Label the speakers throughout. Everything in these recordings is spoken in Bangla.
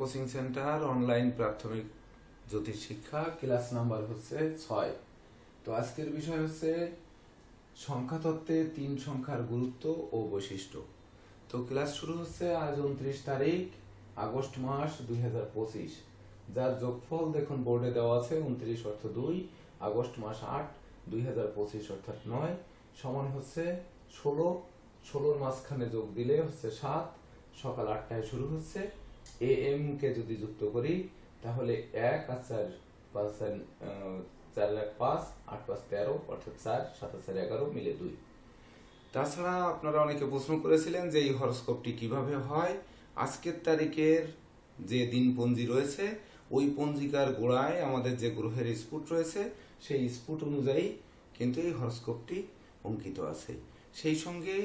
Speaker 1: কোচিং সেন্টার অনলাইন প্রাথমিক জ্যোতিষ শিক্ষা ক্লাস নাম্বার হচ্ছে 6। তো আজকের বিষয় হচ্ছে সংখ্যাতত্ত্বে 3 সংখ্যার গুরুত্ব ও বৈশিষ্ট্য। তো ক্লাস শুরু হচ্ছে আজ 29 তারিখ আগস্ট মাস 2025, যার যোগফল দেখুন বোর্ডে দেওয়া আছে 29 অর্থ 2, আগস্ট মাস 8, 2025 অর্থাৎ 9 সমান হচ্ছে 16। 16-র মাঝখানে যোগ দিলে হচ্ছে 7। সকাল 8টায় শুরু হচ্ছে। AM কে যদি যুক্ত করি তাহলে 1 আর 4 5 4 5 8 5 13 অর্থাৎ 4 7 4 11 মিলে 2। তাছাড়া আপনারা অনেকে প্রশ্ন করেছিলেন যে এই হরস্কোপটি কিভাবে হয়। আজকের তারিখের যে দিনপঞ্জি রয়েছে ওই পঞ্জিকার গোড়ায় আমাদের যে গ্রহের স্ফুট রয়েছে সেই স্ফুট অনুযায়ী কিন্তু এই হরস্কোপটি অঙ্কিত আছে। সেই সঙ্গে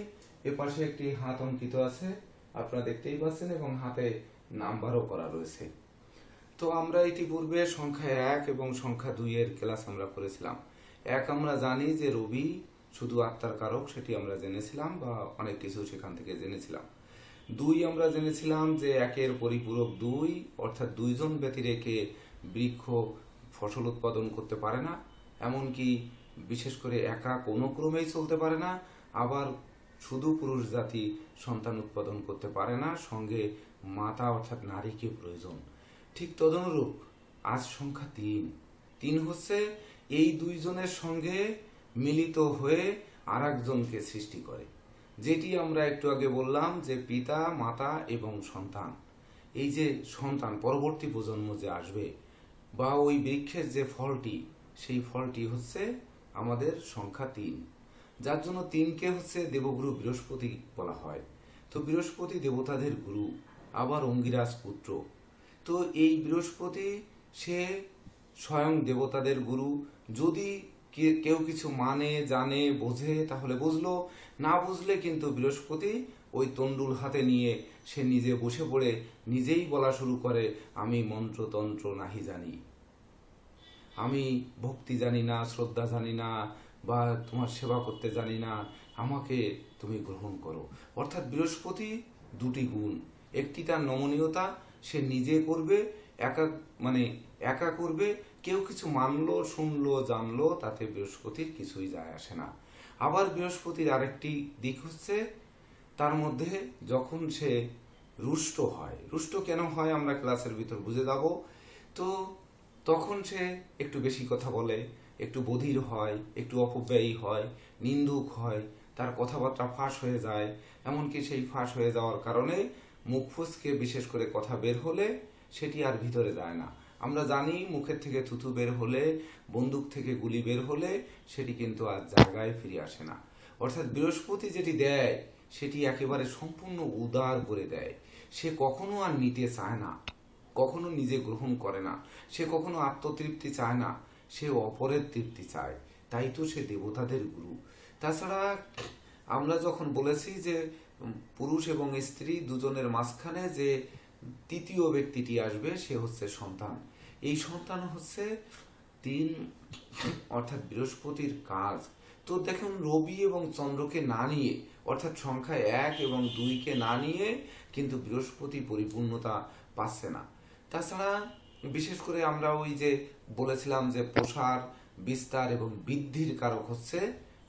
Speaker 1: এপাশে একটি হাত অঙ্কিত আছে, আপনারা দেখতেই পাচ্ছেন, এবং হাতে নাম্বারও করা রয়েছে। তো আমরা ইতিপূর্বে সংখ্যা 1 এবং সংখ্যা 2 এর ক্লাস আমরা করেছিলাম। 1 আমরা জানি যে রবি শুধু আত্মার কারক, সেটি আমরা জেনেছিলাম বা অনেক কিছু সেখান থেকে জেনেছিলাম। 2 আমরা জেনেছিলাম যে 1-এর পরিপূরক 2, অর্থাৎ 2 জন ব্যতিরেকে বৃক্ষ ফসল উৎপাদন করতে পারে না, এমনকি বিশেষ করে একা কোনো ক্রমেই চলতে পারে না, আবার শুধু পুরুষ জাতি সন্তান উৎপাদন করতে পারে না, সঙ্গে মাতা অর্থাৎ নারীকে প্রয়োজন। ঠিক তদনুরূপ আজ সংখ্যা 3 হচ্ছে এই 2 জনের সঙ্গে মিলিত হয়ে আর একজনকে সৃষ্টি করে, যেটি আমরা একটু আগে বললাম যে পিতা মাতা এবং সন্তান। এই যে সন্তান পরবর্তী প্রজন্ম যে আসবে বা ওই বৃক্ষের যে ফলটি, সেই ফলটি হচ্ছে আমাদের সংখ্যা 3, যার জন্য 3কে হচ্ছে দেবগুরু বৃহস্পতি বলা হয়। তো বৃহস্পতি দেবতাদের গুরু, আবার অঙ্গিরাজ পুত্র। তো এই বৃহস্পতি সে স্বয়ং দেবতাদের গুরু। যদি কেউ কিছু মানে জানে বোঝে তাহলে বুঝলো, না বুঝলে কিন্তু বৃহস্পতি ওই তন্ডুল হাতে নিয়ে সে নিজে বসে পড়ে নিজেই বলা শুরু করে, আমি মন্ত্রতন্ত্র নাহি জানি, আমি ভক্তি জানি না, শ্রদ্ধা জানি না, বা তোমার সেবা করতে জানি না, আমাকে তুমি গ্রহণ করো। অর্থাৎ বৃহস্পতি দুটি গুণ, একটি তার নমনীয়তা, সে নিজে করবে, একা করবে, কেউ কিছু মানলো শুনলো জানলো তাতে বৃহস্পতির কিছুই যায় আসে না। আবার বৃহস্পতির আরেকটি দিক হচ্ছে তার মধ্যে যখন সে রুষ্ট হয়, রুষ্ট কেন হয় আমরা ক্লাসের ভিতর বুঝে যাব। তো তখন সে একটু বেশি কথা বলে, একটু বধির হয়, একটু অপব্যয়ী হয়, নিন্দুক হয়, তার কথাবার্তা ফাঁস হয়ে যায়। এমনকি সেই ফাঁস হয়ে যাওয়ার কারণে মুখ ফুসকে বিশেষ করে কথা বের হলে সেটি আর ভিতরে যায় না। আমরা জানি মুখের থেকে থুথু বের হলে, বন্দুক থেকে গুলি বের হলে সেটি কিন্তু আর জায়গায় ফিরে আসে না। অর্থাৎ বৃহস্পতি যেটি দেয় সেটি একেবারে সম্পূর্ণ উদার করে দেয়। সে কখনো আর নিতে চায় না, কখনো নিজে গ্রহণ করে না, সে কখনো আত্মতৃপ্তি চায় না, সে অপরের তৃপ্তি চায়। তাই তো সে দেবতাদের গুরু। তাছাড়া আমরা যখন বলেছি যে পুরুষ এবং স্ত্রী দুজনের মাঝখানে যে তৃতীয় ব্যক্তিটি আসবে সে হচ্ছে সন্তান। এই সন্তান হচ্ছে 3 অর্থাৎ বৃহস্পতির কাজ। তো দেখুন রবি এবং চন্দ্রকে না নিয়ে, অর্থাৎ সংখ্যা 1 এবং 2কে না নিয়ে কিন্তু বৃহস্পতি পরিপূর্ণতা পাচ্ছে না। তাছাড়া বিশেষ করে আমরা ওই যে বলেছিলাম যে প্রসার বিস্তার এবং বৃদ্ধির কারক হচ্ছে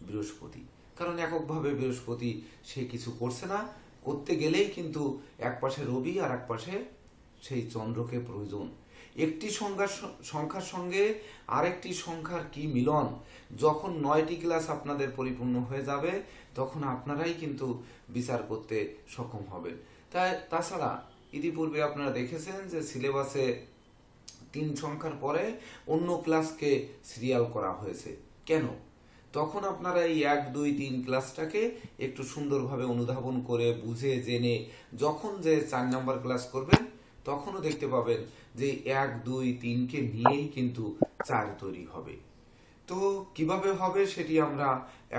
Speaker 1: বৃহস্পতি, কারণ এককভাবে বৃহস্পতি সে কিছু করছে না, করতে গেলেই কিন্তু এক পাশে রবি আর এক পাশে সেই চন্দ্রকে প্রয়োজন। একটি সংখ্যার সঙ্গে আরেকটি সংখ্যার কি মিলন, যখন 9টি ক্লাস আপনাদের পরিপূর্ণ হয়ে যাবে তখন আপনারাই কিন্তু বিচার করতে সক্ষম হবেন। তাছাড়া ইতিপূর্বে আপনারা দেখেছেন যে সিলেবাসে 3 সংখ্যার পরে অন্য ক্লাসকে সিরিয়াল করা হয়েছে। কেন? তখন আপনারা এই 1 2 3 ক্লাসটাকে একটু সুন্দরভাবে অনুধাবন করে বুঝে জেনে যখন যে 4 নাম্বার ক্লাস করবেন তখনও দেখতে পাবেন যে 1 2 3কে নিয়েই কিন্তু 4 তৈরি হবে। তো কিভাবে হবে সেটি আমরা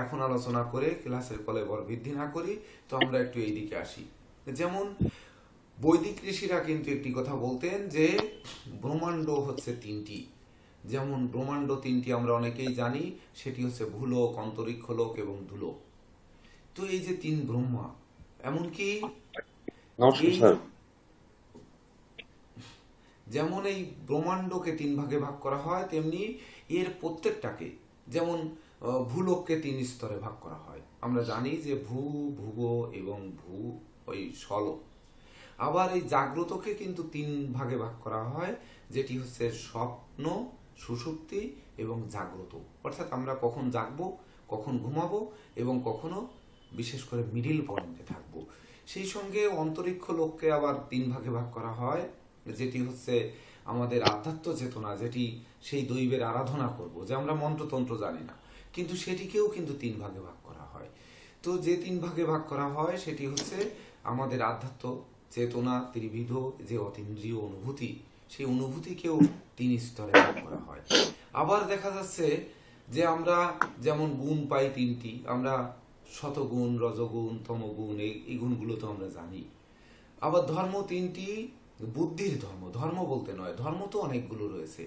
Speaker 1: এখন আলোচনা করে ক্লাসের কলেবর বৃদ্ধি না করি। তো আমরা একটু এই দিকে আসি। যেমন বৈদিক ঋষিরা কিন্তু একটি কথা বলতেন যে ব্রহ্মাণ্ড হচ্ছে 3টি। যেমন ব্রহ্মাণ্ড 3টি আমরা অনেকেই জানি, সেটি হচ্ছে ভূলোক, অন্তরিক্ষলোক এবং ধুলোক। তো এই যে 3 ব্রহ্মা, এমনকি যেমন এই ব্রহ্মাণ্ডকে 3 ভাগে ভাগ করা হয়, তেমনি এর প্রত্যেকটাকে, যেমন ভূলোককে 3 স্তরে ভাগ করা হয়। আমরা জানি যে ভূ, ভুব এবং ভূ ওই স্বলোক। আবার এই জাগ্রতকে কিন্তু 3 ভাগে ভাগ করা হয়, যেটি হচ্ছে স্বপ্ন, সুষুপ্তি এবং জাগ্রত। অর্থাৎ আমরা কখন জাগবো, কখন ঘুমাবো এবং কখনো বিশেষ করে মিডিল পয়েন্টে থাকবো। সেই সঙ্গে অন্তরিক্ষ লোককে আবার 3 ভাগে ভাগ করা হয়, যেটি হচ্ছে আমাদের আধ্যাত্ম চেতনা, যেটি সেই দৈবের আরাধনা করব, যে আমরা মন্ত্রতন্ত্র জানি না, কিন্তু সেটিকেও কিন্তু 3 ভাগে ভাগ করা হয়। তো যে 3 ভাগে ভাগ করা হয় সেটি হচ্ছে আমাদের আধ্যাত্ম চেতনা, ত্রিবিধ যে অতীন্দ্রিয় অনুভূতি, সেই অনুভূতিকেও 3 স্তরে ভাগ করা হয়। আবার দেখা যাচ্ছে যে আমরা যেমন গুণ পাই 3টি, আমরা শতগুণ, রজগুণ, তমগুণ, এই গুণগুলো তো আমরা জানি। আবার ধর্ম 3টি, বুদ্ধির ধর্ম, ধর্ম বলতে নয়, ধর্ম তো অনেকগুলো রয়েছে,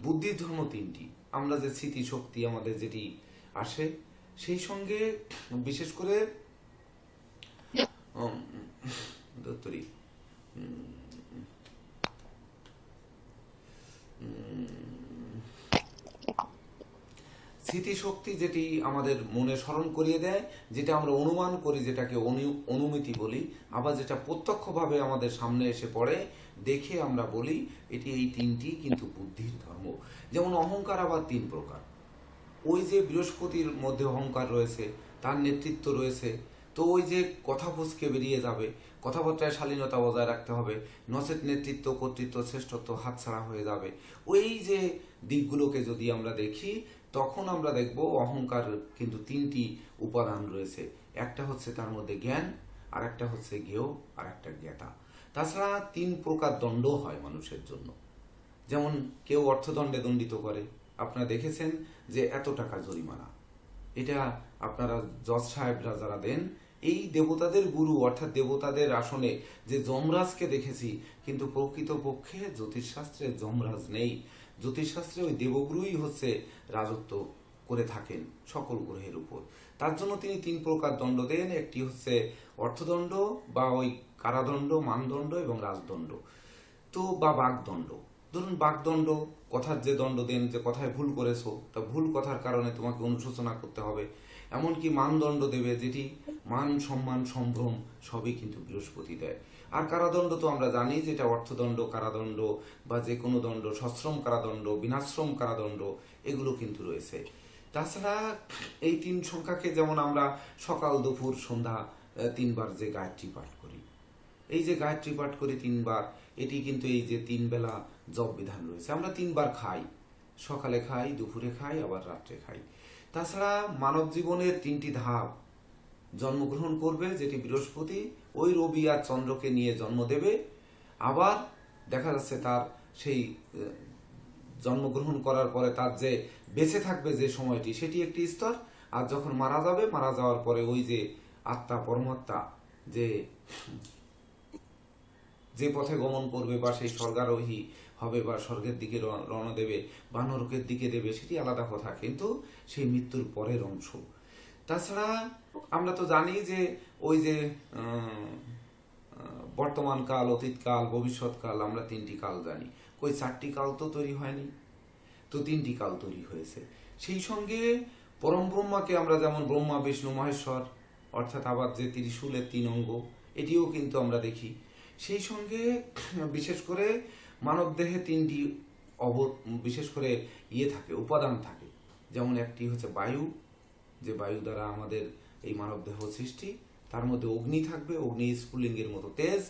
Speaker 1: বুদ্ধির ধর্ম 3টি। আমরা যে স্মৃতি শক্তি আমাদের যেটি আসে, সেই সঙ্গে বিশেষ করে দত্তরি স্মৃতিশক্তি যেটি আমাদের মনে স্মরণ করিয়ে দেয়, যেটা আমরা অনুমান করি, যেটাকে অনুমিতি বলি, আবার যেটা প্রত্যক্ষভাবে আমাদের সামনে এসে পড়ে, দেখে আমরা বলি এটি, এই 3টি কিন্তু বুদ্ধির ধর্ম। যেমন অহংকার আবার 3 প্রকার। ওই যে বৃহস্পতির মধ্যে অহংকার রয়েছে, তার নেতৃত্ব রয়েছে, তো ওই যে কথা ফুসকে বেরিয়ে যাবে, কথাবার্তায় শালীনতা বজায় রাখতে হবে, নচেত নেতৃত্ব, কর্তৃত্ব, শ্রেষ্ঠত্ব হাতছাড়া হয়ে যাবে। ওই যে দিকগুলোকে যদি আমরা দেখি, তখন আমরা দেখব অহংকার কিন্তু 3টি উপাদান রয়েছে। একটা হচ্ছে তার মধ্যে জ্ঞান, আর একটা হচ্ছে জ্ঞেয়, আর একটা জ্ঞাতা। তাছাড়া 3 প্রকার দণ্ড হয় মানুষের জন্য। যেমন কেউ অর্থদণ্ডে দণ্ডিত করে, আপনারা দেখেছেন যে এত টাকা জরিমানা, এটা আপনারা জজ সাহেবরা যারা দেন, এই দেবতাদের গুরু অর্থাৎ দেবতাদের আসনে যে যমরাজকে দেখেছি, কিন্তু প্রকৃতপক্ষে জ্যোতিষশাস্ত্রে যমরাজ নেই। জ্যোতিষশাস্ত্রে ওই দেবগুরুই হচ্ছে রাজত্ব করে থাকেন সকল গ্রহের উপর। তার জন্য তিনি 3 প্রকার দণ্ড দেন। একটি হচ্ছে অর্থদণ্ড বা ওই কারাদণ্ড, মানদণ্ড এবং রাজদণ্ড, তো বা বাগদণ্ড। ধরুন বাগদণ্ড, কথার যে দণ্ড দেন, যে কথায় ভুল করেছো, তা ভুল কথার কারণে তোমাকে অনুশোচনা করতে হবে। এমনকি মানদণ্ড দেবে, যেটি মান, সম্মান, সম্ভ্রম সবই কিন্তু বৃহস্পতি দেয়। আর কারাদণ্ড তো আমরা জানি, যেটা অর্থদণ্ড, কারাদণ্ড বা যে কোনো দণ্ড, সশ্রম কারাদণ্ড, বিনাশ্রম কারাদণ্ড, এগুলো কিন্তু রয়েছে। তাছাড়া এই 3 সংখ্যাকে যেমন আমরা সকাল, দুপুর, সন্ধ্যা 3 বার যে গায়ত্রী পাঠ করি, এই যে গায়ত্রী পাঠ করি 3 বার, এটি কিন্তু এই যে 3 বেলা জপ বিধান রয়েছে। আমরা 3 বার খাই, সকালে খাই, দুপুরে খাই, আবার রাত্রে খাই। তাছাড়া মানব জীবনের 3টি ধাপ, জন্মগ্রহণ করবে যেটি বৃহস্পতি, ওই রবি আর চন্দ্রকে নিয়ে জন্ম দেবে। আবার দেখা যাচ্ছে তার সেই জন্মগ্রহণ করার পরে তার যে বেঁচে থাকবে যে সময়টি, সেটি একটি স্তর। আর যখন মারা যাবে, মারা যাওয়ার পরে ওই যে আত্মা, পরমাত্মা যে পথে গমন করবে, বা সেই স্বর্গারোহী হবে, বা স্বর্গের দিকে রওনা দেবে, বা নরকের দিকে দেবে, সেটি আলাদা কথা, কিন্তু সেই মৃত্যুর পরের অংশ। তাছাড়া আমরা তো জানি যে ওই যে বর্তমান কাল, অতীতকাল, ভবিষ্যৎকাল, আমরা 3টি কাল জানি। কই 4টি কাল তো তৈরি হয়নি, তো 3টি কাল তৈরি হয়েছে। সেই সঙ্গে পরম ব্রহ্মাকে আমরা যেমন ব্রহ্মা, বিষ্ণু, মহেশ্বর, অর্থাৎ আবার যে ত্রিশূলের 3 অঙ্গ, এটিও কিন্তু আমরা দেখি। সেই সঙ্গে বিশেষ করে মানব দেহে 3টি বিশেষ করে থাকে, উপাদান থাকে। যেমন একটি হচ্ছে বায়ু, যে বায়ু দ্বারা আমাদের এই মানব দেহ সৃষ্টি। তার মধ্যে অগ্নি থাকবে, অগ্নি স্ফুলিঙ্গের মতো তেজ,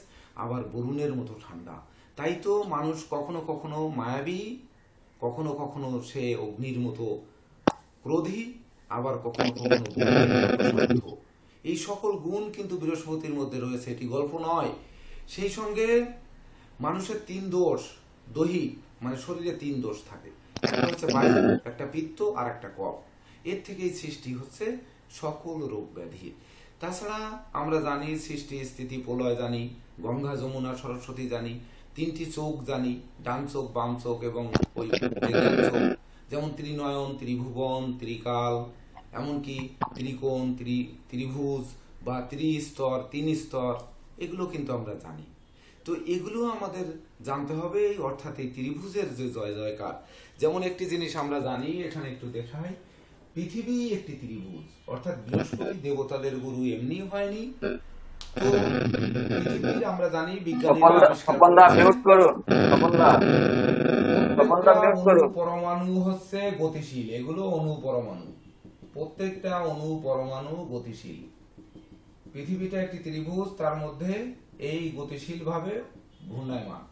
Speaker 1: আবার বরুণের মতো ঠান্ডা। তাই তো মানুষ কখনো কখনো মায়াবী, কখনো কখনো সে অগ্নির মতো ক্রোধী, আবার কখনো কখনো এই সকল গুণ কিন্তু বৃহস্পতির মধ্যে রয়েছে, এটি গল্প নয়। সেই সঙ্গে মানুষের 3 দোষ, দৈহিক মানে শরীরে 3 দোষ থাকে। একটা হচ্ছে বায়ু, একটা পিত্ত, আর একটা কফ। এর থেকেই সৃষ্টি হচ্ছে সকল রোগ ব্যাধি। তাছাড়া আমরা জানি সৃষ্টি, স্থিতি, প্রলয় জানি, গঙ্গা, যমুনা, সরস্বতী জানি, 3টি চোখ জানি, ডান চোখ, বাম চোখ এবং ওই চোখ, যেমন ত্রিনয়ন, ত্রিভুবন, ত্রিকাল, এমনকি ত্রিকোণ, ত্রিভুজ বা ত্রিস্তর, 3 স্তর, এগুলো কিন্তু আমরা জানি। তো এগুলো আমাদের জানতে হবে, অর্থাৎ এই ত্রিভুজের যে জয় জয়কার। যেমন একটি জিনিস আমরা জানি, এখানে একটু দেখাই, পৃথিবী একটি ত্রিভুজ, অর্থাৎ বৃহস্পতি দেবতাদের গুরু এমনি হয়নি। তো পৃথিবীর আমরা জানি বিজ্ঞানীরা আবিষ্কার অণু পরমাণু হচ্ছে গতিশীল, এগুলো অণু পরমাণু, প্রত্যেকটা অণু পরমাণু গতিশীল। পৃথিবীটা একটি ত্রিভুজ, তার মধ্যে এই গতিশীল ভাবে ঘূর্ণায়মান।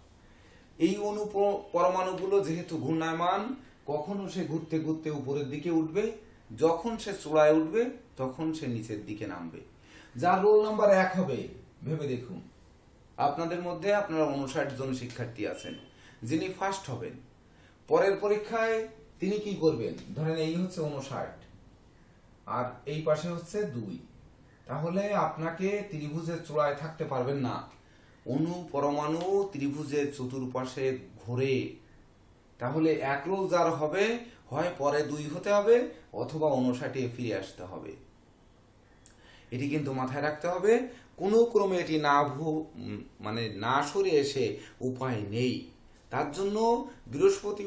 Speaker 1: এই অণু পরমাণুগুলো যেহেতু ঘূর্ণায়মান, কখনো সে ঘুরতে ঘুরতে উপরের দিকে উঠবে, যখন সে চূড়ায় উঠবে তখন সে নিচের দিকে নামবে। যার রোল নাম্বার 1 হবে, ভেবে দেখুন, আপনাদের মধ্যে আপনারা 59 জন শিক্ষার্থী আছেন, যিনি ফার্স্ট হবেন, পরের পরীক্ষায় তিনি কি করবেন, ধরেন এই হচ্ছে 59 আর এই পাশে হচ্ছে 2, তাহলে আপনাকে ত্রিভুজের চূড়ায় থাকতে পারবেন না। অণু পরমাণু ত্রিভুজের চতুর্পাশে ঘোরে, তাহলে এক রোল যার হবে, হয় পরে 2 হতে হবে অথবা 59 ফিরে আসতে হবে। এটি কিন্তু মাথায় রাখতে হবে, কোনো ক্রমে এটি না সরে এসে উপায় নেই। তার জন্য বৃহস্পতি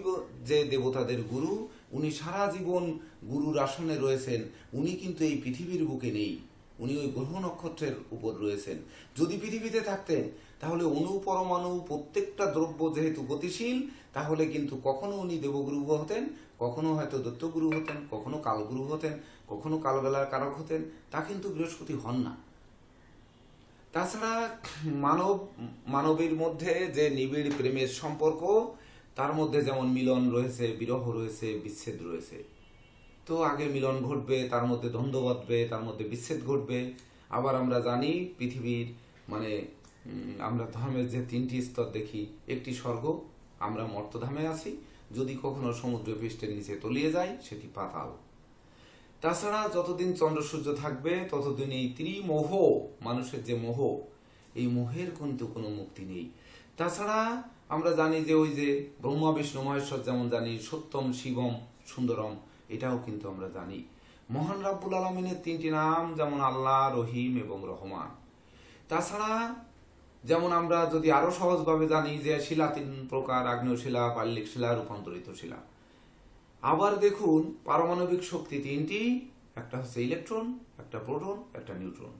Speaker 1: যে দেবতাদের গুরু, উনি সারা জীবন গুরুর আসনে রয়েছেন, উনি কিন্তু এই পৃথিবীর বুকে নেই, উনি ওই গ্রহ নক্ষত্রের উপর রয়েছেন। যদি পৃথিবীতে থাকতেন তাহলে অণু পরমাণু প্রত্যেকটা দ্রব্য যেহেতু গতিশীল, তাহলে কিন্তু কখনো উনি দেবগুরু হতেন, কখনো হয়তো দত্তগুরু হতেন, কখনো কালগুরু হতেন, কখনো কালবেলার কারক হতেন, তা কিন্তু বৃহস্পতি হন না। তাছাড়া মানবের মধ্যে যে নিবিড় প্রেমের সম্পর্ক, তার মধ্যে যেমন মিলন রয়েছে, বিরহ রয়েছে, বিচ্ছেদ রয়েছে। তো আগে মিলন ঘটবে, তার মধ্যে দ্বন্দ্ব বাঁধবে, তার মধ্যে বিচ্ছেদ ঘটবে। আবার আমরা জানি পৃথিবীর আমরা ধর্মের যে 3টি স্তর দেখি, একটি স্বর্গ, আমরা মর্তধামে আছি, যদি কখনো সমুদ্র পৃষ্ঠের নিচে তলিয়ে যায় সেটি পাতাল। তাছাড়া যতদিন চন্দ্র সূর্য থাকবে ততদিন এই ত্রিমোহ, মানুষের যে মোহ, এই মোহের কিন্তু কোনো মুক্তি নেই। তাছাড়া আমরা জানি যে ওই যে ব্রহ্মা বিষ্ণু মহেশ্বর, যেমন জানি সত্যম শিবম সুন্দরম, এটাও কিন্তু আমরা জানি। মহান রাব্বুল আলামিনের 3টি নাম, যেমন আল্লাহ, রহিম এবং রহমান। তাছাড়া যেমন আমরা যদি আরো সহজভাবে জানি যে শিলা 3 প্রকার, আগ্নেয় শিলা, পাললিক শিলা, রূপান্তরিত শিলা। আবার দেখুন পারমাণবিক শক্তি 3টি, একটা হচ্ছে ইলেকট্রন, একটা প্রোটন, একটা নিউট্রন।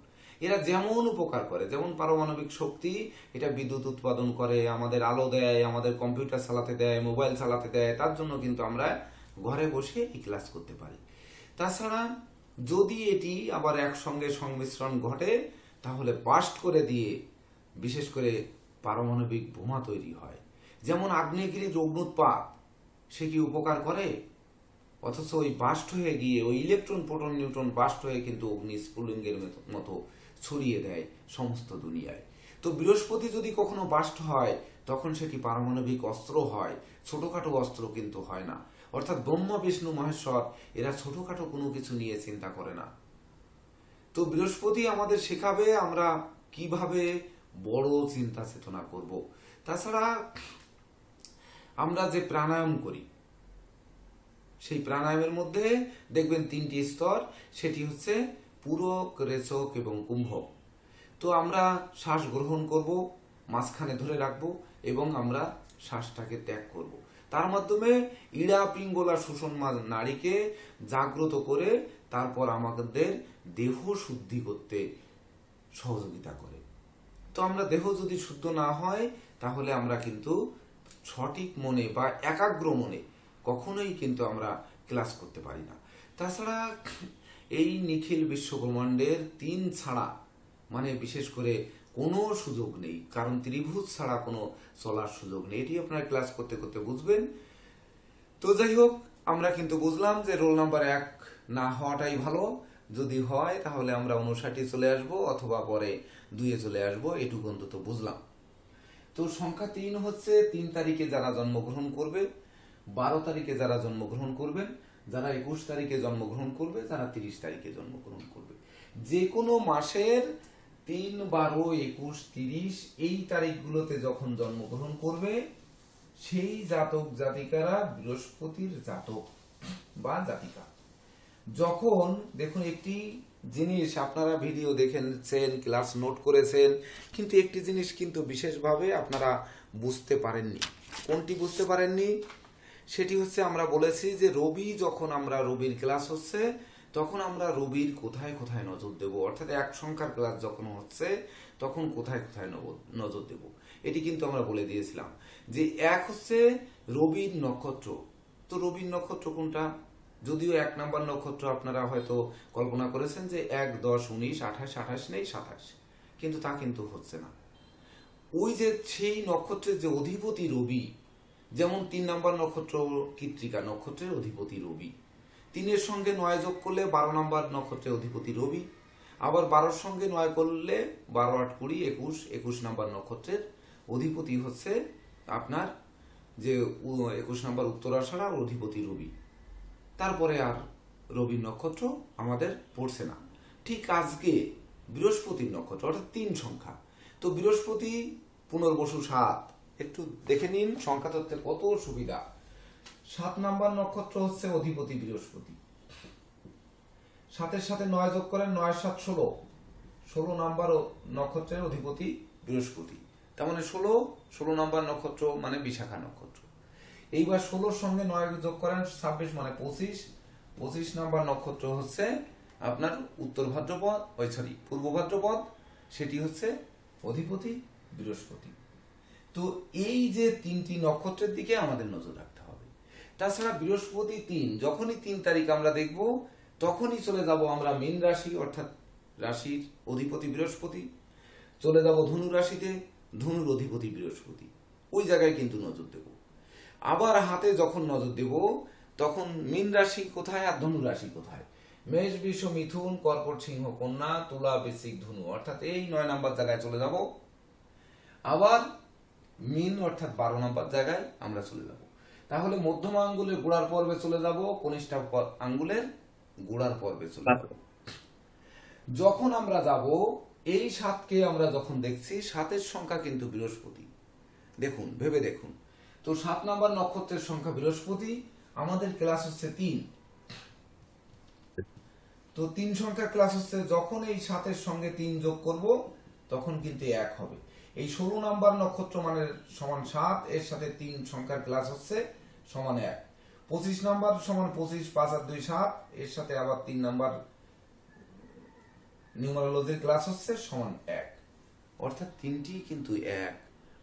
Speaker 1: এরা যেমন উপকার করে, যেমন পারমাণবিক শক্তি এটা বিদ্যুৎ উৎপাদন করে, আমাদের আলো দেয়, আমাদের কম্পিউটার চালাতে দেয়, মোবাইল চালাতে দেয়, তার জন্য কিন্তু আমরা ঘরে বসে এই ক্লাস করতে পারি। তাছাড়া যদি এটি আবার একসঙ্গে সংমিশ্রণ ঘটে, তাহলে বাস্ট করে দিয়ে বিশেষ করে পারমাণবিক বোমা তৈরি হয়। যেমন আগ্নেয়গিরির অগ্নুৎপাত, সে কি উপকার করে? অথচ ওই বাস্ট হয়ে গিয়ে ওই ইলেকট্রন, প্রোটন, নিউট্রন বাস্ট হয়ে কিন্তু অগ্নি স্ফুলিঙ্গের মতো ছড়িয়ে দেয় সমস্ত দুনিয়ায়। তো বৃহস্পতি যদি কখনো বাস্ট হয়, তখন সেটি পারমাণবিক অস্ত্র হয়, ছোটখাটো অস্ত্র কিন্তু হয় না। অর্থাৎ ব্রহ্মা বিষ্ণু মহেশ্বর এরা ছোটখাটো কোনো কিছু নিয়ে চিন্তা করে না। তো বৃহস্পতি আমাদের শেখাবে আমরা কিভাবে বড় চিন্তা চেতনা করব। তাছাড়া আমরা যে প্রাণায়াম করি, সেই প্রাণায়ামের মধ্যে দেখবেন 3টি স্তর, সেটি হচ্ছে পূরক, রেচক এবং কুম্ভক। তো আমরা শ্বাস গ্রহণ করব, মাঝখানে ধরে রাখবো এবং আমরা শ্বাসটাকে ত্যাগ করব। তার মাধ্যমে ইড়া পিঙ্গলা শোষণ নাড়িকে জাগ্রত করে তারপর আমাদের দেহ শুদ্ধি করতে সহযোগিতা করে। তো আমরা দেহ যদি শুদ্ধ না হয়, তাহলে আমরা কিন্তু সঠিক মনে বা একাগ্র মনে কখনোই কিন্তু আমরা ক্লাস করতে পারি না। তাছাড়া এই নিখিল বিশ্ব ব্রহ্মাণ্ডের 3 ছাড়া বিশেষ করে কোনো সুযোগ নেই, কারণ ত্রিভুজ ছাড়া কোনো চলার সুযোগ নেই। এটি আপনারা ক্লাস করতে করতে বুঝবেন। তো যাই হোক, আমরা কিন্তু বুঝলাম যে রোল নাম্বার 1 না হওয়াটাই ভালো। যদি হয় তাহলে আমরা 59 চলে আসব অথবা পরে 2 চলে আসব, এটুকু অন্তত বুঝলাম। তো সংখ্যা 3 হচ্ছে 3 তারিখে যারা জন্মগ্রহণ করবে, 12 তারিখে যারা জন্মগ্রহণ করবেন, যারা 21 তারিখে জন্মগ্রহণ করবে, যারা 30 তারিখে জন্মগ্রহণ করবে। যে কোনো মাসের 3, 12, 21, 30 এই তারিখগুলোতে যখন জন্মগ্রহণ করবে, সেই জাতক জাতিকারা বৃহস্পতির জাতক বা জাতিকা। যখন দেখুন একটি জিনিস আপনারা ভিডিও দেখেছেন, ক্লাস নোট করেছেন, কিন্তু একটি জিনিস কিন্তু বিশেষভাবে আপনারা বুঝতে পারেননি। কোনটি বুঝতে পারেননি? সেটি হচ্ছে আমরা বলেছি যে রবি, যখন আমরা রবির ক্লাস হচ্ছে তখন আমরা রবির কোথায় কোথায় নজর দেব, অর্থাৎ এক সংখ্যার ক্লাস যখন হচ্ছে তখন কোথায় কোথায় নজর দেব, এটি কিন্তু আমরা বলে দিয়েছিলাম। যে এক হচ্ছে রবির নক্ষত্র। তো রবির নক্ষত্র কোনটা? যদিও 1 নাম্বার নক্ষত্র আপনারা হয়তো কল্পনা করেছেন যে 1, 10, 19, 28, 28 নেই 27, কিন্তু তা কিন্তু হচ্ছে না। ওই যে সেই নক্ষত্রের যে অধিপতি রবি, যেমন 3 নাম্বার নক্ষত্র কৃত্তিকা নক্ষত্রের অধিপতি রবি, 3-এর সঙ্গে 9 যোগ করলে 12 নাম্বার নক্ষত্রের অধিপতি রবি, আবার 12-র সঙ্গে 9 করলে 12, 8, 20, 21, 21 নাম্বার নক্ষত্রের অধিপতি হচ্ছে আপনার যে 21 নাম্বার উত্তরাষাঢ়ার অধিপতি রবি। তারপরে আর রবির নক্ষত্র আমাদের পড়ছে না। ঠিক আজকে বৃহস্পতির নক্ষত্র, অর্থাৎ 3 সংখ্যা। তো বৃহস্পতি পুনর্বসু 7, একটু দেখে নিন সংখ্যা তত্ত্বের কত সুবিধা। 7 নাম্বার নক্ষত্র হচ্ছে অধিপতি বৃহস্পতি, 7-এর সাথে 9 যোগ করেন, 9, 7, 16, 16 নাম্বার নক্ষত্রের অধিপতি বৃহস্পতি। তার মানে 16 নাম্বার নক্ষত্র মানে বিশাখা নক্ষত্র। এইবার 16-র সঙ্গে 9 যোগ করেন, 26 মানে 25, 25 নাম্বার নক্ষত্র হচ্ছে আপনার উত্তর ভাদ্রপদ, পূর্ব ভাদ্রপদ, সেটি হচ্ছে অধিপতি বৃহস্পতি। তো এই যে 3টি নক্ষত্রের দিকে আমাদের নজর রাখতে হবে। তাছাড়া বৃহস্পতি 3, যখনই 3 তারিখ আমরা দেখব তখনই চলে যাব আমরা মীন রাশি, অর্থাৎ রাশির অধিপতি বৃহস্পতি, চলে যাব ধনু রাশিতে, ধনুর অধিপতি বৃহস্পতি, ওই জায়গায় কিন্তু নজর দেব। আবার হাতে যখন নজর দেব তখন মীন রাশি কোথায় আর ধনু রাশি কোথায়, মেষ, বৃষ, মিথুন, কর্কট, সিংহ, কন্যা, তুলা, বৃশ্চিক, ধনু, অর্থাৎ এই 9 নাম্বার জায়গায় চলে যাব। আবার মীন অর্থাৎ 12 নাম্বার জায়গায় আমরা চলে যাব। তাহলে মধ্যমা আঙ্গুলের গোড়ার পর্বে চলে যাব, কনিষ্ঠ আঙ্গুলের গোড়ার পর্বে চলে যাব। যখন আমরা যাব এই 7কে আমরা যখন দেখছি, 7-এর সংখ্যা কিন্তু বৃহস্পতি। দেখুন, ভেবে দেখুন তো, 7 নাম্বার নক্ষত্রের সংখ্যা বৃহস্পতি, আমাদের ক্লাস হচ্ছে 3। তো 3 সংখ্যার ক্লাস হচ্ছে, যখন এই 7-এর সঙ্গে 3 যোগ করব তখন কিন্তু 1 হবে। এই 16 নাম্বার নক্ষত্র মানে সমান 7, এর সাথে 3 সংখ্যার ক্লাস হচ্ছে সমান 1। 25 নাম্বার সমান 25, 5 আর 2, 7, এর সাথে আবার 3 নাম্বার নিউমারোলজির ক্লাস হচ্ছে সমান 1, অর্থাৎ 3টি কিন্তু 1,